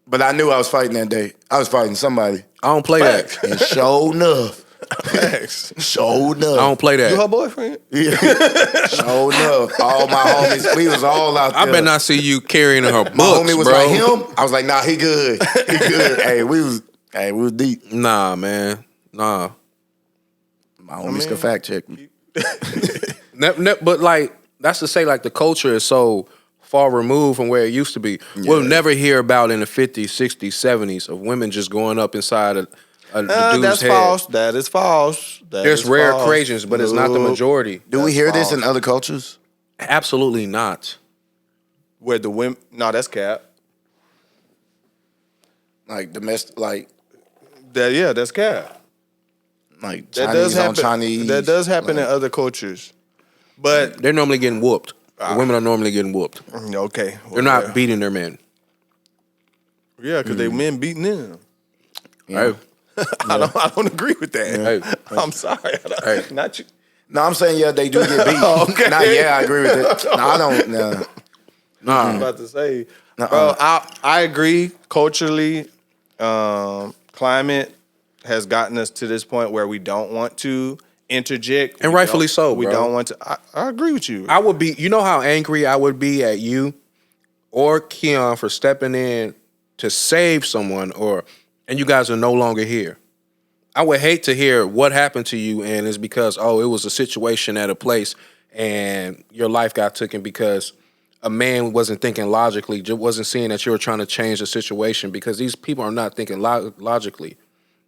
But I knew I was fighting that day. I was fighting somebody. I don't play that. And sure enough. Facts. Sure enough. I don't play You her that. boyfriend? Sure enough. All my homies, we was all out there. I better not see you carrying her books, My homie was bro. like him. I was like, nah, he good. He good. Hey, we was deep. Nah, man. Nah. My homies could fact check me. But like, that's to say, like, the culture is so far removed from where it used to be. We'll never hear about in the 50s, 60s, 70s of women just going up inside a dude's That's head. false. That is false. There's rare occasions, but it's not the majority. Do we hear this in other cultures? Absolutely not. Where the women? No, that's cap. Like domestic, like That's cap. Like That Chinese does happen. on Chinese. That does happen like, in other cultures, but They're normally getting whooped. The women are normally getting whooped. okay, They're not beating their men. Yeah, because they men beating them. Yeah. Hey, I don't agree with that. Hey. I'm sorry. Hey. Not you. No, I'm saying yeah, they do get beat. Okay. Nah, yeah, I agree with it. No, I don't. Nah. I was about to say, bro. I agree. Culturally, climate has gotten us to this point where we don't want to interject. And rightfully so, We bro. don't want to. I agree with you. I would be, you know how angry I would be at you or Keon for stepping in to save someone, and you guys are no longer here. I would hate to hear what happened to you and it's because, it was a situation at a place and your life got taken because a man wasn't thinking logically, just wasn't seeing that you were trying to change the situation, because these people are not thinking logically.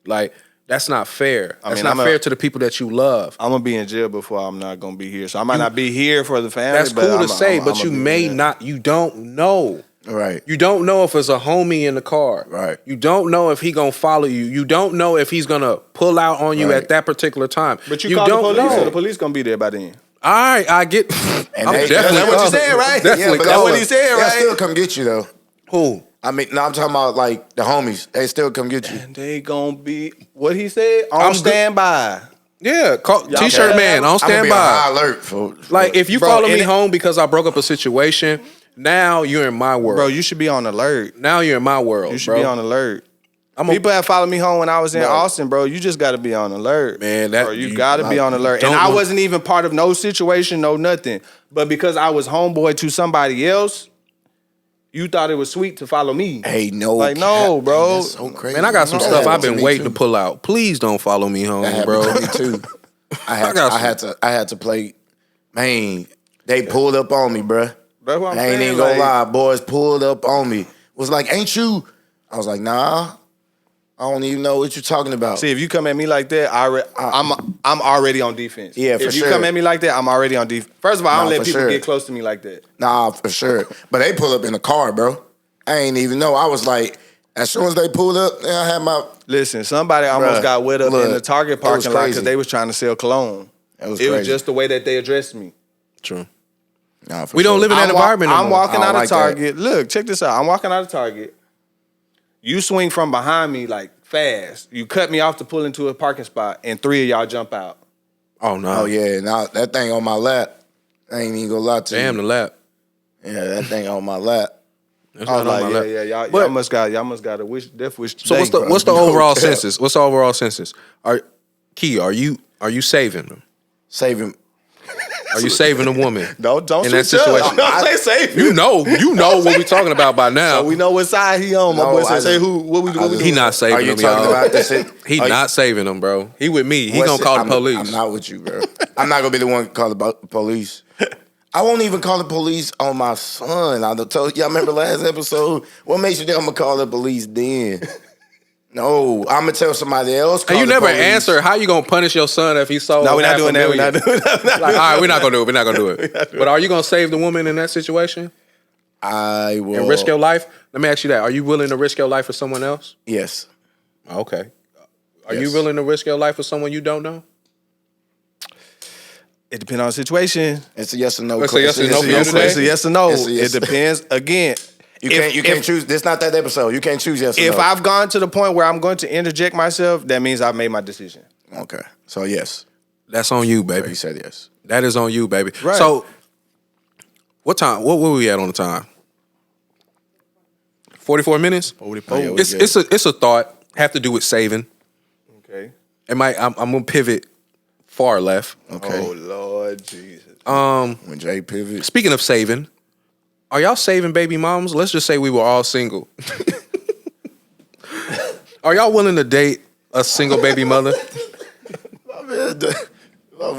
Like, that's not fair. That's not fair to the people that you love. I'm gonna be in jail before I'm not gonna be here, so I might not be here for the family. That's cool to say, but you may not. You don't know. Right. You don't know if it's a homie in the car. Right. You don't know if he gonna follow you. You don't know if he's gonna pull out on you at that particular time. But you call don't the police, know. so the police gonna be there by then. All right, I get. And I'm they- definitely That's what you said, right? Definitely That's what he said, They'll right? still come get you though. Who? I mean, no, I'm talking about like the homies. They still come get you. And they gonna be what he said on I'm good. standby. Yeah, Y'all T-shirt better man on I'm gonna be on standby. high alert for Like, if you Bro, follow me and it- home because I broke up a situation, now you're in my world. Bro, you should be on alert. Now you're in my world. You should bro. be on alert. I'm People have followed me home when I was in Bro. Austin, bro. You just got to be on alert, Man, bro. You got to be on alert. don't And I want- wasn't even part of no situation, no nothing. But because I was homeboy to somebody else, you thought it was sweet to follow me. Hey, no, Like, no, bro. That's so crazy. Man, I got some That stuff I've happened been to me, waiting too. to pull out. Please don't follow me home, That happened bro. to me too. I had to man, they pulled up on me, bruh. Bro, what I'm I ain't saying, even gonna like- lie, boys pulled up on me. Was like, ain't you? I was like, nah. I don't even know what you're talking about. See, if you come at me like that, I'm already on defense. Yeah, for If you sure. come at me like that, I'm already on defense. First of all, I don't Nah, let for people sure. get close to me like that. Nah, for sure. But they pull up in the car, bro. I ain't even know. I was like, as soon as they pulled up, I had my. Listen, somebody almost Bruh, got wet up in look, the Target it was parking lot crazy. because they was trying to sell cologne. It was It was crazy. just the way that they addressed me. True. Nah, for We don't sure. live in that environment no I'm more. walking I don't out of like that. Target. Look, check this out. I'm walking out of Target. You swing from behind me like fast. You cut me off to pull into a parking spot, and 3 of y'all jump out. Oh, no. Oh yeah, now that thing on my lap. I ain't even gonna lie to Damn you. the lap. Yeah, that thing on my lap. That's I was not on like, my yeah, lap. y'all But- y'all must got a death wish today. So what's the bro. what's the No overall doubt. census? What's the overall census? Are you saving them? Saving. Are you saving a woman? Don't in that switch up. situation? Don't say safe. You know what we talking about by now. So we know what side he on. My No, boy I said, say just- who? What we I doing? just- He not Are saving you them, talking y'all. about this? He not saving them, bro. He with me. He What's gonna it? call the I'm police. not with you, bro. I'm not gonna be the one to call the police. I won't even call the police on my son. I done told y'all. Remember last episode? What makes you think I'm gonna call the police then? No, I'm gonna tell somebody else. And call you the never police. answer. How you gonna punish your son if he sold? No, we're not half a doing that. We're million? not doing that. Like, all right, we're not gonna do it. We're not gonna do it. But are you gonna save the woman in that situation I will and risk your life? Let me ask you that. Are you willing to risk your life for someone else? Yes. Okay. Are Yes. you willing to risk your life for someone you don't know? It depends on the situation. It's a yes or no. It's a yes or no for you today? It's a yes or no. It's a yes. It depends. Again, You can't choose. This not that episode. You can't choose yes or no. If I've gone to the point where I'm going to interject myself, that means I've made my decision. Okay. So yes. That's on you, So baby. you said yes. That is on you, baby. Right. So, what time? What were we at on the time? 44 minutes. 44. yeah, we It's a thought. Have to do with saving. Okay. It might. I'm gonna pivot far left. Okay. Oh Lord Jesus. When Jay pivots. Speaking of saving, are y'all saving baby moms? Let's just say we were all single. Are y'all willing to date a single baby mother? My man. I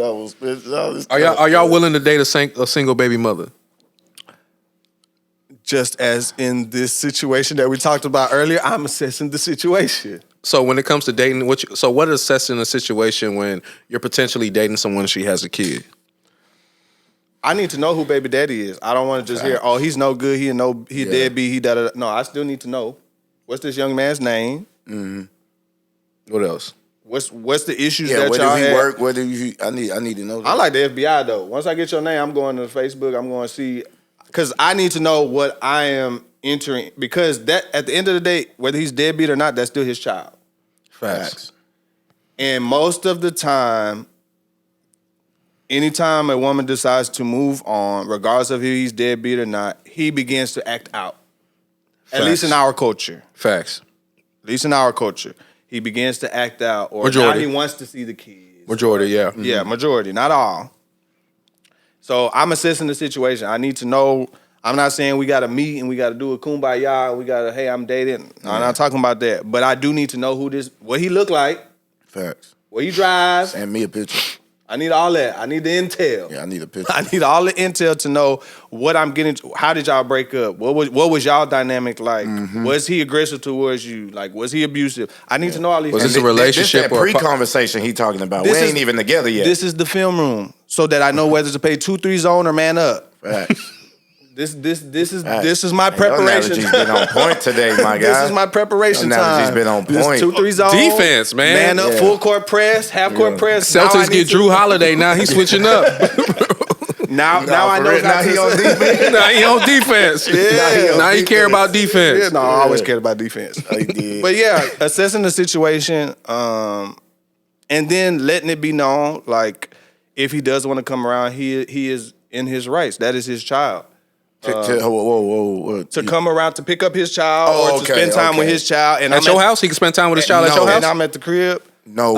was spit. Are y'all willing to date a single baby mother? Just as in this situation that we talked about earlier, I'm assessing the situation. So when it comes to dating, what is assessing a situation when you're potentially dating someone and she has a kid? I need to know who baby daddy is. I don't want to just hear, oh, he's no good, he deadbeat, he da. No, I still need to know. What's this young man's name? What else? What's the issues Yeah, that where y'all do he had? work? Where do you? I need to know that. I like the FBI though. Once I get your name, I'm going to Facebook. I'm going to see, because I need to know what I am entering. Because that at the end of the day, whether he's deadbeat or not, that's still his child. Facts. And most of the time, anytime a woman decides to move on, regardless of if he's deadbeat or not, he begins to act out. At least in our culture. Facts. At least in our culture. He begins to act out. Or now Majority. he wants to see the kids. Majority, yeah. Yeah, majority, not all. So I'm assessing the situation. I need to know. I'm not saying we got to meet and we got to do a kumbaya. We got to, hey, I'm dating. I'm not talking about that. But I do need to know what he look like, Facts. where he drives. Send me a picture. I need all that. I need the intel. Yeah, I need a picture. I need all the intel to know what I'm getting. How did y'all break up? What was y'all dynamic like? Was he aggressive towards you? Like, was he abusive? I need to know all these. Was things. this a relationship This that or a pre-conversation he talking about. This We is- ain't even together yet. This is the film room, so that I know whether to pay 2-3 zone or man up. Facts. This is my Hey, your preparation. analogy's been on point today, my guy. This is my preparation Your analogy's time. been on This point. 2-3 zone. Defense, man. Man up, Yeah. full court press, half court press. Now I Celtics need get to- Drew Holiday. Now he's switching up. Now I for know real. how Now to he on defense. Now he on defense. Yeah. Now he care about defense. Yeah, no, I always cared about defense. He did. But yeah, assessing the situation, and then letting it be known, like if he does want to come around, he is in his rights. That is his child. Whoa. To come around to pick up his child Oh, or to spend time with his child. And At your house, he can spend time with his child at No, your And house. I'm at the crib. No.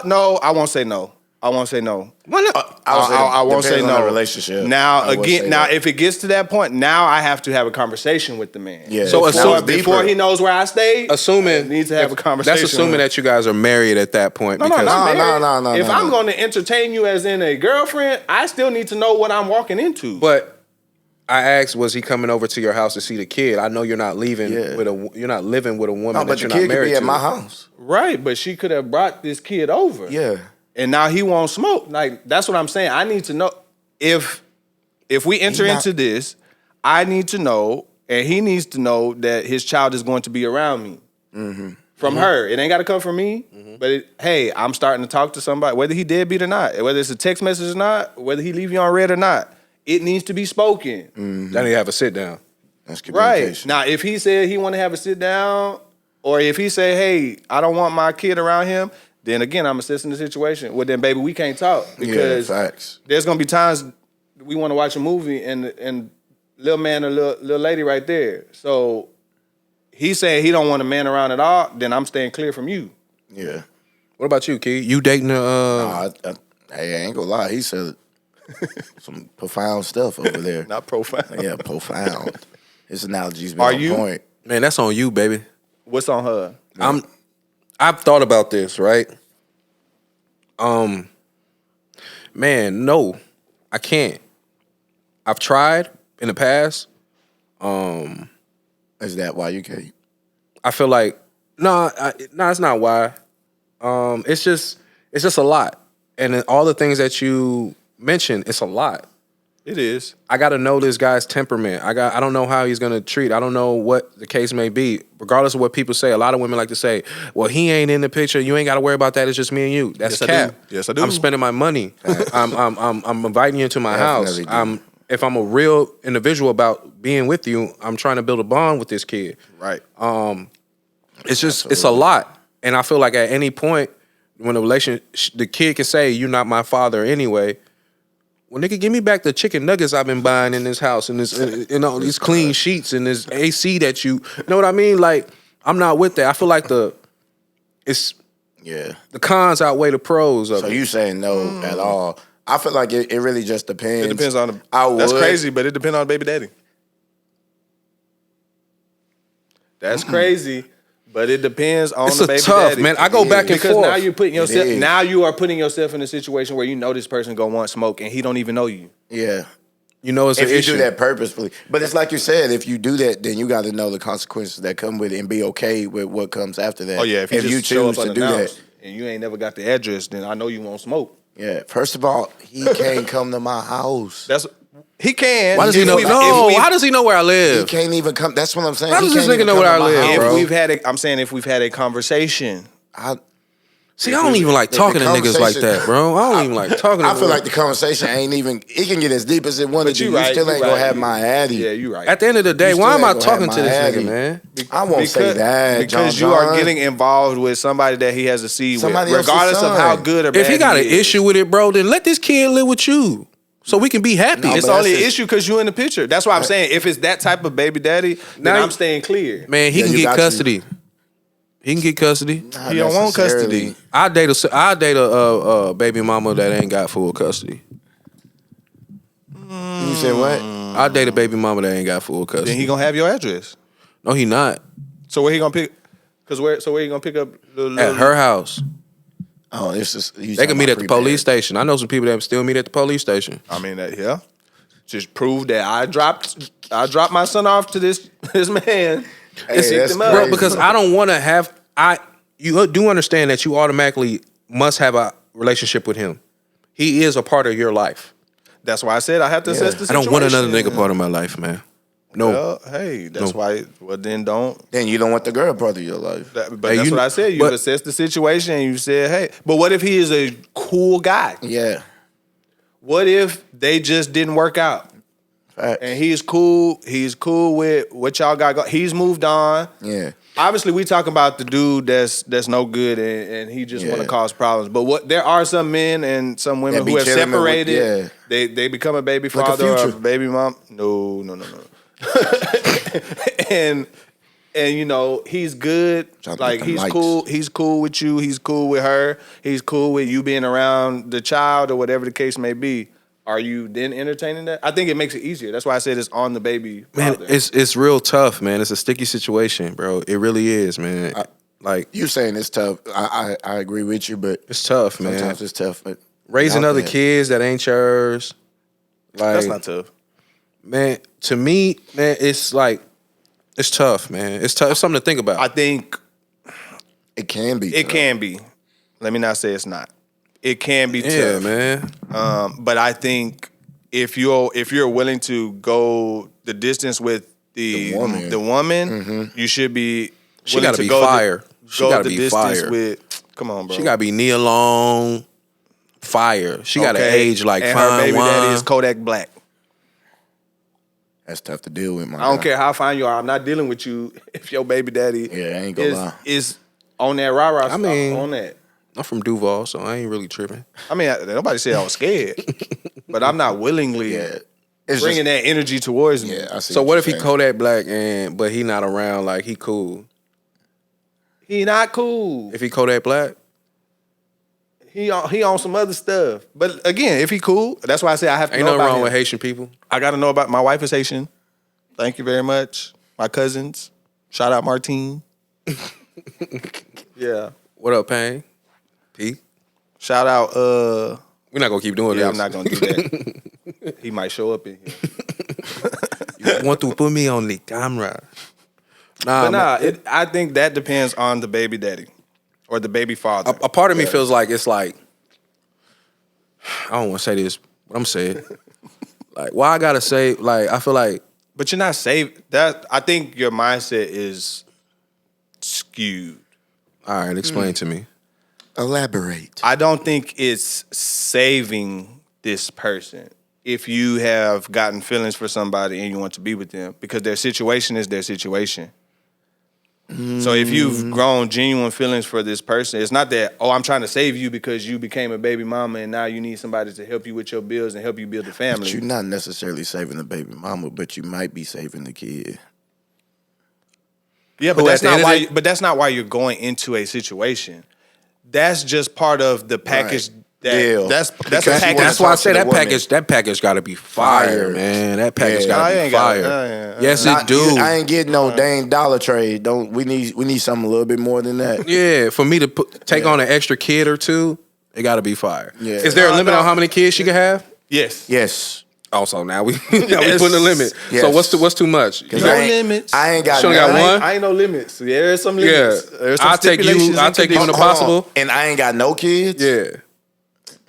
No, I won't say no. I won't say no. Why not? I won't say Depends on no. the relationship. Now I would again, say now that. if it gets to that point, now I have to have a conversation with the man. Yeah. So before he knows where I stay, Assuming needs to have a conversation. That's assuming that you guys are married at that point. No, because not married. No, If no. I'm going to entertain you as in a girlfriend, I still need to know what I'm walking into. But I asked, was he coming over to your house to see the kid? I know you're not leaving Yeah. you're not living with a woman No, that but the you're kid not could married be at to. my house. Right, but she could have brought this kid over. Yeah. And now he won't smoke. Like, that's what I'm saying. I need to know if we enter into this, I need to know, and he needs to know that his child is going to be around me. From her. It ain't got to come from me. But hey, I'm starting to talk to somebody, whether he deadbeat or not, whether it's a text message or not, whether he leave you on red or not. It needs to be spoken. Then you have a sit down. That's Right. communication. Now, if he said he want to have a sit down, or if he say, hey, I don't want my kid around him, then again, I'm assessing the situation. Well, then, baby, we can't talk because facts. there's gonna be times we want to watch a movie and little man or little lady right there. So he saying he don't want a man around at all. Then I'm staying clear from you. Yeah. What about you, Key? You dating a Hey, I ain't gonna lie. He said some profound stuff over there. Not profound. Yeah, profound. His analogy's been Are on you? point. man? That's on you, baby. What's on her? I've thought about this, right? Man, no, I can't. I've tried in the past. Is that why you can't? I feel like no, it's not why. It's just a lot, and then all the things that you mentioned, it's a lot. It is. I got to know this guy's temperament. I don't know how he's going to treat. I don't know what the case may be. Regardless of what people say, a lot of women like to say, well, he ain't in the picture. You ain't got to worry about that. It's just me and you. That's Yes, I cap. do. Yes, I do. I'm spending my money. I'm inviting you into my house. Definitely do. If I'm a real individual about being with you, I'm trying to build a bond with this kid. Right. It's a lot. And I feel like at any point when the kid can say, you're not my father anyway. Well, nigga, give me back the chicken nuggets I've been buying in this house and this, these clean sheets and this AC that you know what I mean? Like, I'm not with that. I feel like the cons outweigh the pros of So it. you saying no at all? I feel like it really just depends. It depends on That's crazy, but it depends on the baby daddy. That's crazy, but it depends on It's the a baby tough, daddy. man. I go back and because forth. now you're putting yourself. is. Now you are putting yourself in a situation where you know this person gonna want smoke and he don't even know you. Yeah. You know it's If an you issue. do that purposefully. But it's like you said, if you do that, then you got to know the consequences that come with it and be okay with what comes after that. Oh yeah, if you choose show up to do that. unannounced and you ain't never got the address, then I know you won't smoke. Yeah. First of all, he can't come to my house. He can. Why does he If know? we've- No, if we've- how does he know where I He live? can't even come. That's what I'm saying. How He does this can't nigga even know come where to I my live, house. bro? I'm saying if we've had a conversation. See, I don't even like talking to niggas like conversation- that, bro. I don't even like talking to I feel niggas. like the conversation ain't even. It can get as deep as it wanted But to. you You right, still you ain't gonna right. have my addy. Yeah, you're right. At the end of the day, You why still am I ain't gonna talking have to my this nigga, addy. man? I won't say that because John you are John. getting involved with somebody that he has a seed Somebody with, else's regardless of how son. good or bad. If he got an is. issue with it, bro, then let this kid live with you so we can be happy. No, It's but only an that's issue because you in the picture. That's why I'm saying if it's that type of baby daddy, then Now I'm staying clear. Man, he Yeah, can you get got custody. He can get custody. Not He don't want necessarily. custody. I date a baby mama that ain't got full custody. You said what? I date a baby mama that ain't got full custody. Then he gonna have your address. No, he not. So where he gonna pick? Where you gonna pick up At her house. Oh, this is. They can meet at the police station. I know some people that still meet at the police station. I mean, yeah. Just prove that I dropped my son off to this man. Hey, and picked that's him up. Bro, because I don't want to have. You do understand that you automatically must have a relationship with him. He is a part of your life. That's why I said I have to assess the I situation. don't want another nigga part of my life, man. No. Well, hey, that's why. Well, then don't. Then you don't want the girl part of your life. But Hey, that's you- what I said. You but- assessed the situation and you said, hey. But what if he is a cool guy? Yeah. What if they just didn't work out? Facts. And he's cool. He's cool with what y'all got. He's moved on. Yeah. Obviously, we talking about the dude that's no good and he just want to Yeah. cause problems. But there are some men and some women That be who have chilling with- separated. yeah. They become a baby Like a father or a Future. baby mom. No. and you know he's good. Trying to Like get them he's likes. cool. He's cool with you. He's cool with her. He's cool with you being around the child or whatever the case may be. Are you then entertaining that? I think it makes it easier. That's why I said it's on the baby Man, father. it's real tough, man. It's a sticky situation, bro. It really is, man. You saying it's tough. I agree with you, but It's tough, man. sometimes it's tough. But Raising out other there. kids that ain't yours. Like, That's not tough. man, to me, man, it's like, it's tough, man. It's tough. It's something to think about. I think It can be. it tough. can be. Let me not say it's not. It can be yeah, tough. man. But I think if you're willing to go the distance with the woman, you should be. She willing gotta to be go fire. She go gotta the be distance fire. with. Come on, bro. She gotta be knee alone, fire. She gotta Okay? age like and fine her baby wine. daddy is Kodak Black. That's tough to deal with, man. I don't care how fine you are. I'm not dealing with you if your baby daddy Yeah, I ain't gonna lie. is on that rah-rah I mean- stuff, on that. I'm from Duval, so I ain't really tripping. I mean, nobody said I was scared, but I'm not willingly Yeah. It's bringing that energy towards me. Yeah, I see. So what you're if he saying. Kodak Black but he not around? Like he cool. He not cool. If he Kodak Black, He on some other stuff. But again, if he cool, that's why I say I have to ain't know nothing about wrong him. with Haitian people. I got to know about my wife is Haitian. Thank you very much. My cousins. Shout out Martine. Yeah. What up, Payne? P? Shout out. We're not gonna keep doing Yeah, this. I'm not gonna do that. He might show up in here. You want to put me on the camera? Nah, But nah, man, I think that depends on the baby daddy or the baby father. a part of me feels like it's like I don't want to say this, but I'm saying like why I gotta say like I feel like But you're not saved. That I think your mindset is skewed. all right, explain to me. Elaborate. I don't think it's saving this person if you have gotten feelings for somebody and you want to be with them because their situation is their situation. So if you've grown genuine feelings for this person, it's not that, oh, I'm trying to save you because you became a baby mama and now you need somebody to help you with your bills and help you build a family. But you're not necessarily saving the baby mama, but you might be saving the kid. Yeah, but Who, that's at the not end of why. the- But that's not why you're going into a situation. That's just part of the package. Right. That, Deal. That's Because a you package. wanna That's why I talk to say the that woman. package. That package got to be fire, Fire. man. That package Yeah. got I to be ain't got fire. it. Yes, Not- it do. I ain't getting no dang dollar trade. We need something a little bit more than that. Yeah, for me to take on an extra kid or two, it got to be fire. Yeah. Is there a No, limit no. on how many kids she can have? Yes. Yes. Also, now we Yes. putting a limit. Yes. So what's too much? 'Cause No I ain't- limits. I ain't got She only got none. one? I ain't no limits. There is some Yeah, limits. There's some I'll take you. stipulations I'll and take you on the conditions. Hold on. possible. And I ain't got no kids. Yeah.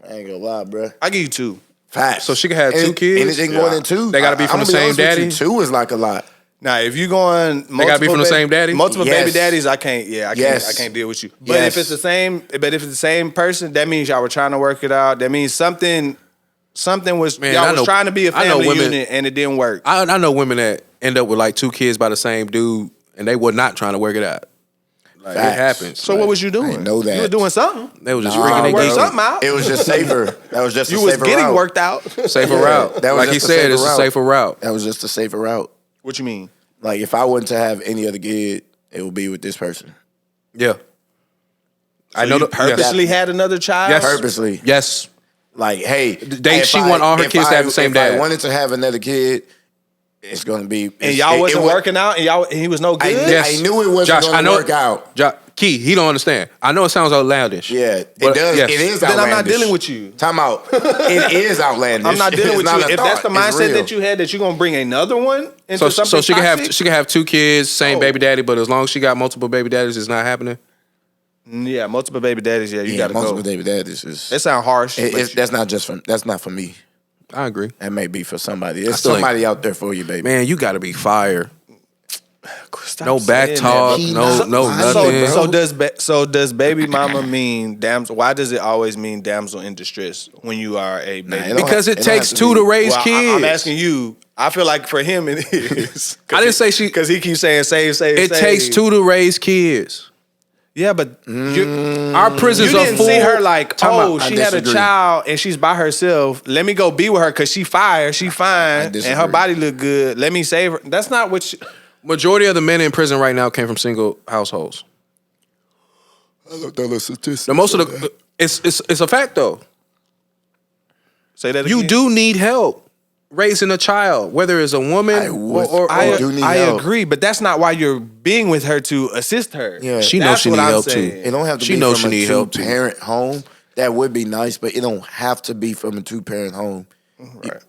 I ain't gonna lie, bro. I give you two. Facts. So she can have Any- two kids? Anything more than two? They gotta be from I'ma the same honest with you, daddy? 2 is like a lot. Now, if you going, They gotta be from the same daddy? Multiple Yes. baby daddies, I can't. Yeah, I can't. Yes. I can't deal with you. But Yes. if it's the same, person, that means y'all were trying to work it out. That means something was Man, y'all I was know- trying to be a I know family women- unit and it didn't work. I know women that end up with like 2 kids by the same dude, and they were not trying to work it out. Like, it Facts. happens. So what was you doing? I didn't know that. You were doing something. They was just Nah, freaking Work and something out. It was just safer. That was just You a was safer getting route. worked out. safer Yeah, route. that was Like he just a said, safer it's a route. safer route. That was just a safer route. What you mean? Like if I wasn't to have any other kid, it would be with this person. Yeah. I know. Purposely had another child. Yes. Purposely. Yes. Like, hey, She want all her kids to have the same if dad. I wanted to have another kid, it's gonna be. And y'all wasn't working out, and he was no good. I knew it wasn't going to work out. Key, he don't understand. I know it sounds outlandish. Yeah, it but does. Yes. It is outlandish. Then I'm not dealing with you. Time out. It is outlandish. I'm not dealing with you. If that's the mindset real. that you had, that you're gonna bring another one into something so she toxic? can have 2 kids, same baby daddy, but as long as she got multiple baby daddies, it's not happening. Yeah, multiple baby daddies. Yeah, you gotta multiple go. baby daddies is. It sound harsh. That's not for me. I agree. That may be for somebody. There's somebody out there for you, baby. Man, you got to be fire. Stop no back talk. That, no nothing. So does baby mama mean damsel? Why does it always mean damsel in distress when you are a baby? Because it takes 2 to raise kids. I'm asking you. I feel like for him it is. I didn't say she, because he keeps saying save. It takes 2 to raise kids. Yeah, but our prisons are full. You didn't see her like, she had a child and she's by herself. Let me go be with her because she fire, she fine, and her body look good. Let me save her. That's not what. Majority of the men in prison right now came from single households. I looked at the statistics. The most of the it's a fact though. Say that again. You do need help raising a child, whether it's a woman I agree, but that's not why you're being with her to assist her. Yeah, she knows she need help too. It don't have to be from a two-parent home. That would be nice, but it don't have to be from a 2-parent home. Right.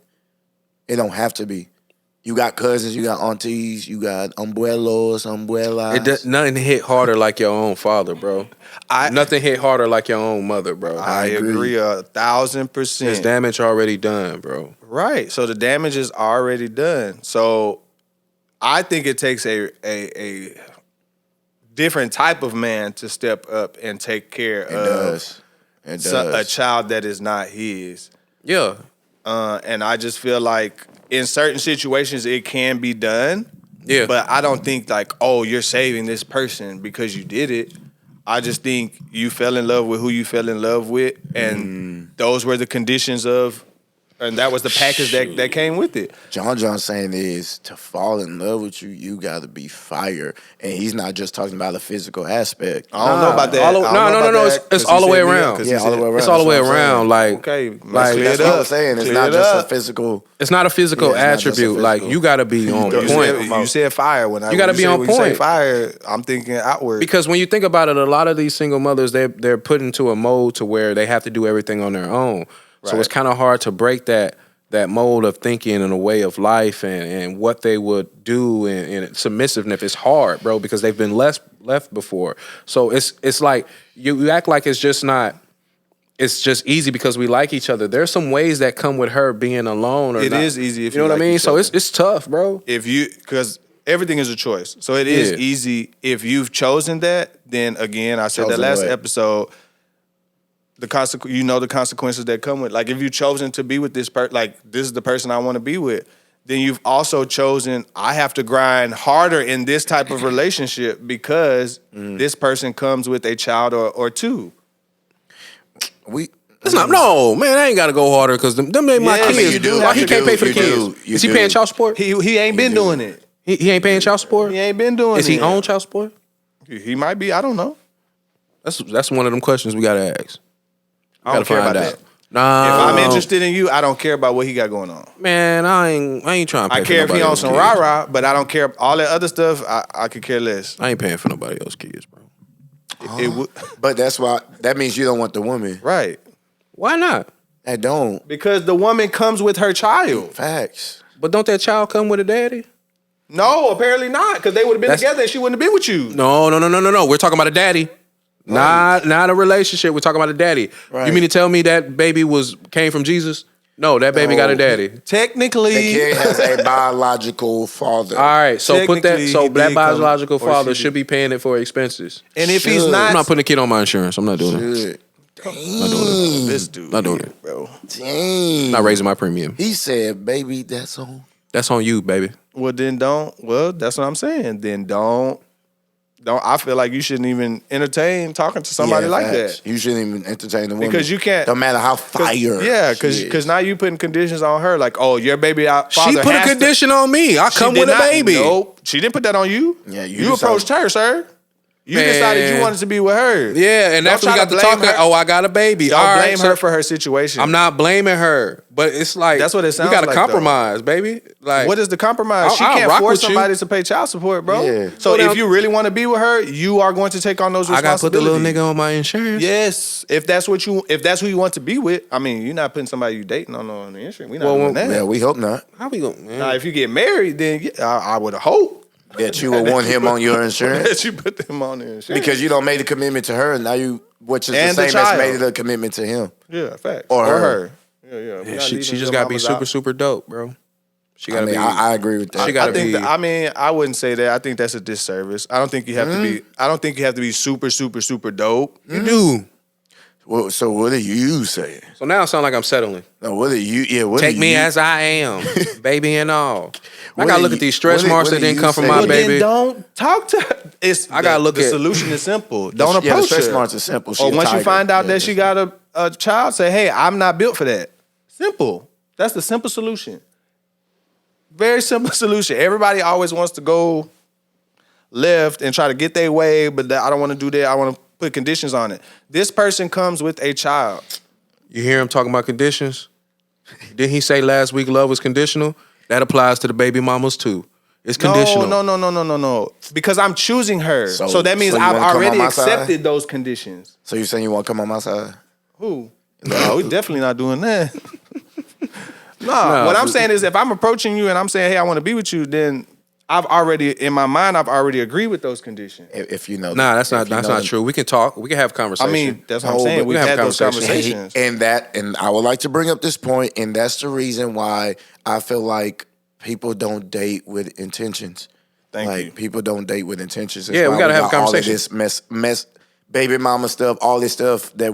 It don't have to be. You got cousins, you got aunties, you got abuelas. Nothing hit harder like your own father, bro. Nothing hit harder like your own mother, bro. I agree 1,000%. There's damage already done, bro. Right. So the damage is already done. So I think it takes a different type of man to step up and take care of a child that is not his. Yeah. And I just feel like in certain situations it can be done. Yeah. But I don't think like, you're saving this person because you did it. I just think you fell in love with who you fell in love with, and those were the conditions of, and that was the package that came with it. John saying is to fall in love with you, you got to be fire, and he's not just talking about a physical aspect. I don't know about that. No. It's all the way around. Yeah, all the way around. It's all the way around. Like, okay, like that's what I'm saying. It's not just a physical. It's not a physical attribute. Like you got to be on point. You said fire when you got to be on point. When you say fire, I'm thinking outward. Because when you think about it, a lot of these single mothers they're put into a mold to where they have to do everything on their own. Right. So it's kind of hard to break that mold of thinking and a way of life and what they would do and submissiveness is hard, bro, because they've been left before. So it's like you act like it's just easy because we like each other. There's some ways that come with her being alone. It is easy if you know what like I mean. Each so other. it's tough, bro. Because everything is a choice. So it is easy if you've chosen that. Then again, I said that last episode. The consequences that come with, like if you've chosen to be with this person, like this is the person I want to be with, then you've also chosen I have to grind harder in this type of relationship because this person comes with a child or 2. No, man, I ain't got to go harder because them ain't my kids. You do. Like, he can't pay for the kids. Is he paying child support? He ain't been doing it. He ain't paying child support? He ain't been doing it. Is he on child support? He might be. I don't know. That's one of them questions we got to ask. I don't care about that. Nah. If I'm interested in you, I don't care about what he got going on. Man, I ain't trying to pay I care if he on some rah-rah, but I don't care. All that other stuff, I could care less. I ain't paying for nobody else's kids, bro. But that's why, that means you don't want the woman. Right. Why not? I don't. Because the woman comes with her child. Facts. But don't that child come with a daddy? No, apparently not, because they would have been together and she wouldn't have been with you. No. We're talking about a daddy. Right. Not a relationship. We're talking about a daddy. Right. You mean to tell me that baby came from Jesus? No, that baby got a daddy. Technically, the kid has a biological father. All right, so that biological father should be paying it for expenses. And if he's not, I'm not putting a kid on my insurance. I'm not doing it. Dang. Not doing it. This dude, not doing it, bro. Dang. Not raising my premium. He said, "Baby, that's on you, baby." Well, then don't. Well, that's what I'm saying. Then don't. I feel like you shouldn't even entertain talking to somebody like that. You shouldn't even entertain the woman. Because you can't. No matter how fire. Yeah, because now you putting conditions on her. Like, your baby father She put a condition on me. I come with a baby. Nope. She didn't put that on you. Yeah, you approached her, sir. You decided you wanted to be with her. Yeah, and Don't after we try got to to blame talking, her. I got a baby. Don't All blame right, her for her situation. I'm not blaming her, but it's like That's what it sounds we got to like, compromise, baby. Like, What is the compromise? She I'll can't rock force with you. somebody to pay child support, bro. Yeah. So Go down- if you really want to be with her, you are going to take on those I got to put the responsibilities. little nigga on my insurance? Yes, if that's who you want to be with. I mean, you're not putting somebody you dating on the insurance. We're not doing that. Yeah, we hope not. How we going, man? Now, if you get married, then I would hope That you would want him on your insurance. that you put them on the insurance. Because you don't made a commitment to her, and now which is And the the same as child. made a commitment to him. Yeah, facts. Or her. her. Yeah. We're Yeah, not she leaving just your got to be mamas super, out. super dope, bro. She got I to mean, be. I agree with that. She gotta I think be- I wouldn't say that. I think that's a disservice. I don't think you have to be. I don't think you have to be super, super, super dope. You do. Well, so what are you saying? So now it sounds like I'm settling. No, what are you? Yeah, what Take are me you, as I am, baby and all. I What gotta are look you- at these stretch what are- marks what that are didn't you come from saying? my Well, baby. then don't talk to her. I gotta look the at- solution is simple. Don't Yeah, the approach stretch her. marks are simple. She Or a once you tiger. find out Yeah, that she got a child, say, "Hey, I'm not built for that." Simple. That's the simple solution. Very simple solution. Everybody always wants to go left and try to get their way, but I don't want to do that. I want to put conditions on it. This person comes with a child. You hear him talking about conditions? Didn't he say last week love was conditional? That applies to the baby mamas too. It's conditional. No. Because I'm choosing her. So that means so you I've wanna come already on my side? accepted those conditions. So you saying you want to come on my side? Who? No, we definitely not doing that. No, what I'm but- saying is if I'm approaching you and I'm saying, hey, I want to be with you, then I've already, in my mind, I've already agreed with those conditions. If you know, Nah, that's if not you know true. We can talk. We can have conversation. I mean, that's what I'm No, saying. but We've we have had those conversations. conversations. And I would like to bring up this point, and that's the reason why I feel like people don't date with intentions. Thank like you. people don't date with intentions. That's Yeah, we why gotta have a got all of conversation. this mess, baby mama stuff, all this stuff that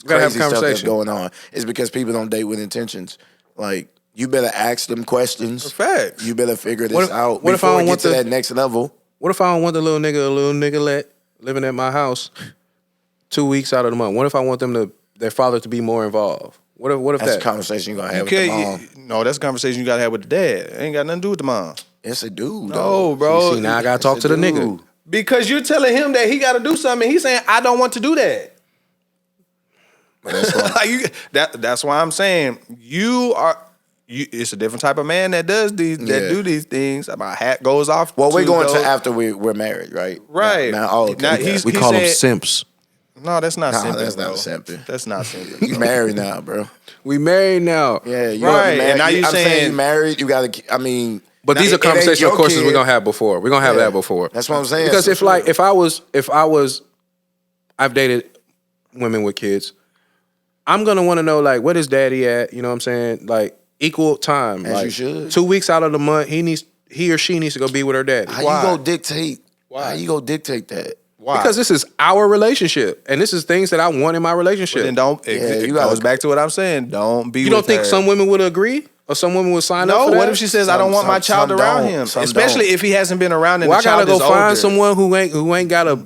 gotta have crazy stuff that's conversation. going on. Is because people don't date with intentions. Like you better ask them questions. Facts. You better figure this What if- out what if I before don't we get want to the- that next level. What if I don't want the little nigga living at my house 2 weeks out of the month? What if I want their father to be more involved? What if That's a that? conversation you're gonna have Okay, with the mom. no, that's a conversation you gotta have with the dad. It ain't got nothing to do with the mom. It's a dude. No, though. bro. See, now I gotta talk to the nigga. Dude. Because you're telling him that he got to do something. He's saying, I don't want to do that. But that's why. That's why I'm saying it's a different type of man that does these that Yeah. do these things. My hat goes off. Well, we're too, going though. to after we're married, right? Right. Now, okay. Now, yeah. he's- We he call them said- simps. No, that's not Nah, simping. that's not bro. simping. That's not simping. You married now, bro. We married now. Yeah, you Right, married. and now you I'm saying- you married. You got to. I mean, But now, these are it ain't conversational your courses kid. we're gonna have before. We're gonna have Yeah. that before. That's what I'm saying. Because So if I was, I've dated women with kids. I'm gonna want to know like what is daddy at? You know what I'm saying? Like equal time. As like you should. 2 weeks out of the month, he or she needs to go be with her daddy. how Why? you go dictate? Why? How you go dictate that? Why? Because this is our relationship, and this is things that I want in my relationship. then don't. Yeah, It you gotta- goes back to what I'm saying. Don't be. you don't with think her. some women would agree, or some women would sign up No. for that? What if she says, "I don't want my child some around don't. him," Some especially don't. if he hasn't been around and Well, I the child gotta go is find older. someone who ain't got a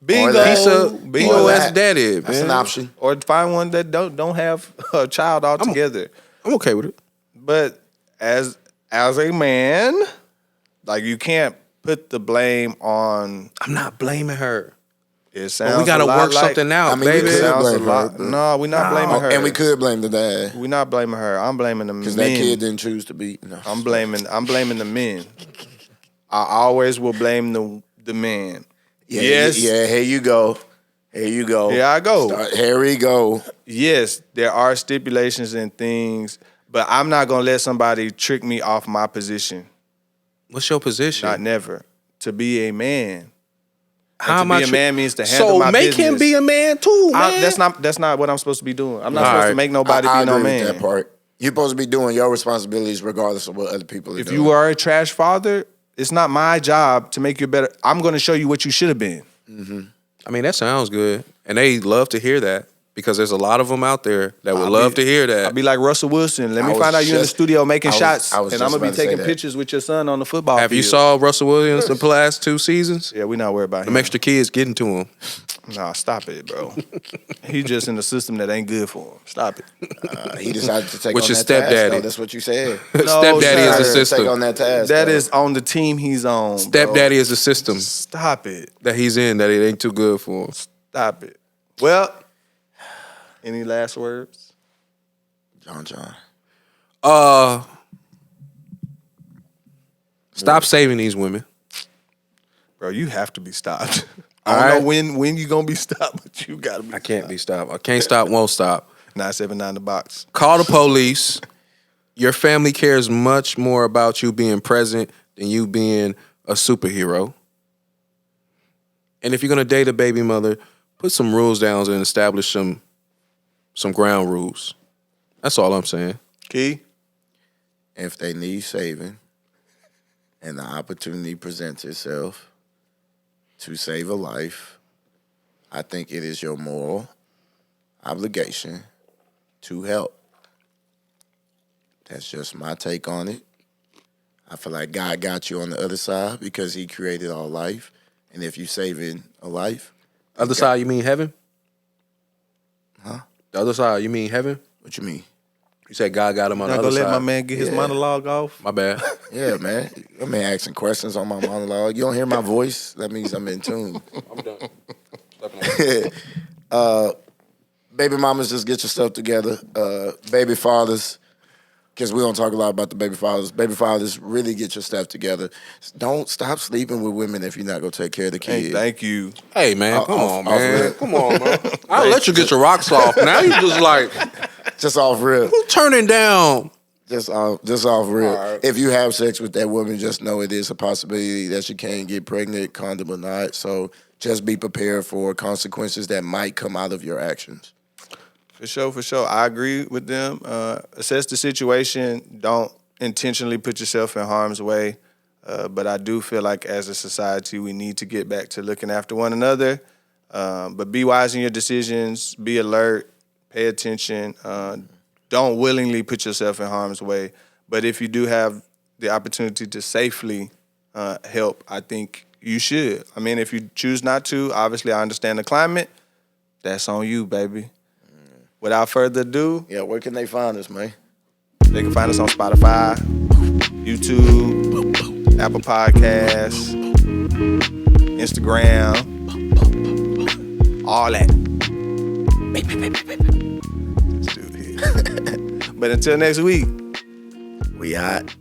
Bingo. piece of Or POS that. daddy. That's man. an option. Or find one that don't have a child altogether. I'm okay with it. But as a man, like you can't put the blame on. I'm not blaming her. It sounds. But we gotta a lot work like, something out, I mean, we baby. could It sounds a blame her, lot. but- No, we're not blaming her. And we could blame the dad We're not blaming her. I'm blaming the men. because that kid didn't choose to be. No. I'm blaming the men. I always will blame the man. Yeah, Yes. Yeah. Here you go. Here you go. Here I go. Here we go. Yes, there are stipulations and things, but I'm not gonna let somebody trick me off my position. What's your position? Not never. To be a man. How to am I be a tri- man means to handle so my make business. him be a man too, man. That's not what I'm supposed to be doing. I'm not All supposed right. to make nobody I be no agree man. with that part. You're supposed to be doing your responsibilities regardless of what other people are If doing. you are a trash father, it's not my job to make you better. I'm going to show you what you should have been. I mean, that sounds good, and they love to hear that because there's a lot of them out there that would love to hear that. I'll be like Russell Wilson. Let me was find out you in the just- studio making I was- shots, I was and just I'm gonna be about to say taking that. pictures with your son on the football Have field. you saw Russell Williams the last 2 seasons? Yeah, we not worried about Them him. extra kids getting to him. Nah, stop it, bro. He just in the system that ain't good for him. Stop it. He decided to take Which on is that task, stepdaddy. though. That's what you said. Stepdaddy is sir. the Take system. on that task. That though. is on the team he's on. bro. Stepdaddy is the system Stop it. that he's in that it ain't too good for him. Stop it. Well, any last words? John. Stop saving these women. Bro, you have to be stopped. All I don't right. know when you gonna be stopped, but you gotta be. I can't be stopped. I can't stop, won't stop. 979 the box. Call the police. Your family cares much more about you being present than you being a superhero. And if you're gonna date a baby mother, put some rules down and establish some ground rules. That's all I'm saying. Key. If they need saving and the opportunity presents itself to save a life, I think it is your moral obligation to help. That's just my take on it. I feel like God got you on the other side because he created all life. And if you're saving a life, Other side, you mean heaven? Huh? The other side, you mean heaven? what you mean? You said God got him on Not the gonna other let side. my man get his Yeah. monologue off. My bad. Yeah, man. I'm asking questions on my monologue. You don't hear my voice? That means I'm in tune. I'm done. Baby mamas, just get your stuff together. Baby fathers, because we don't talk a lot about the baby fathers. Baby fathers, really get your stuff together. Don't stop sleeping with women if you're not going to take care of the Hey, kid. thank you. Hey man, come Off- on, off man. rip. Come on, man. I'll let you get your rocks off. Now you just like Just off rip. turning down. Just off rip. All right. If you have sex with that woman, just know it is a possibility that you can get pregnant, condom or not. So just be prepared for consequences that might come out of your actions. For sure. I agree with them. Assess the situation. Don't intentionally put yourself in harm's way. But I do feel like as a society, we need to get back to looking after one another. But be wise in your decisions. Be alert. Pay attention. Don't willingly put yourself in harm's way. But if you do have the opportunity to safely help, I think you should. I mean, if you choose not to, obviously I understand the climate. That's on you, baby. Without further ado, Yeah, where can they find us, man? they can find us on Spotify, YouTube, Apple Podcasts, Instagram, all that. Let's do it. But until next week. We hot.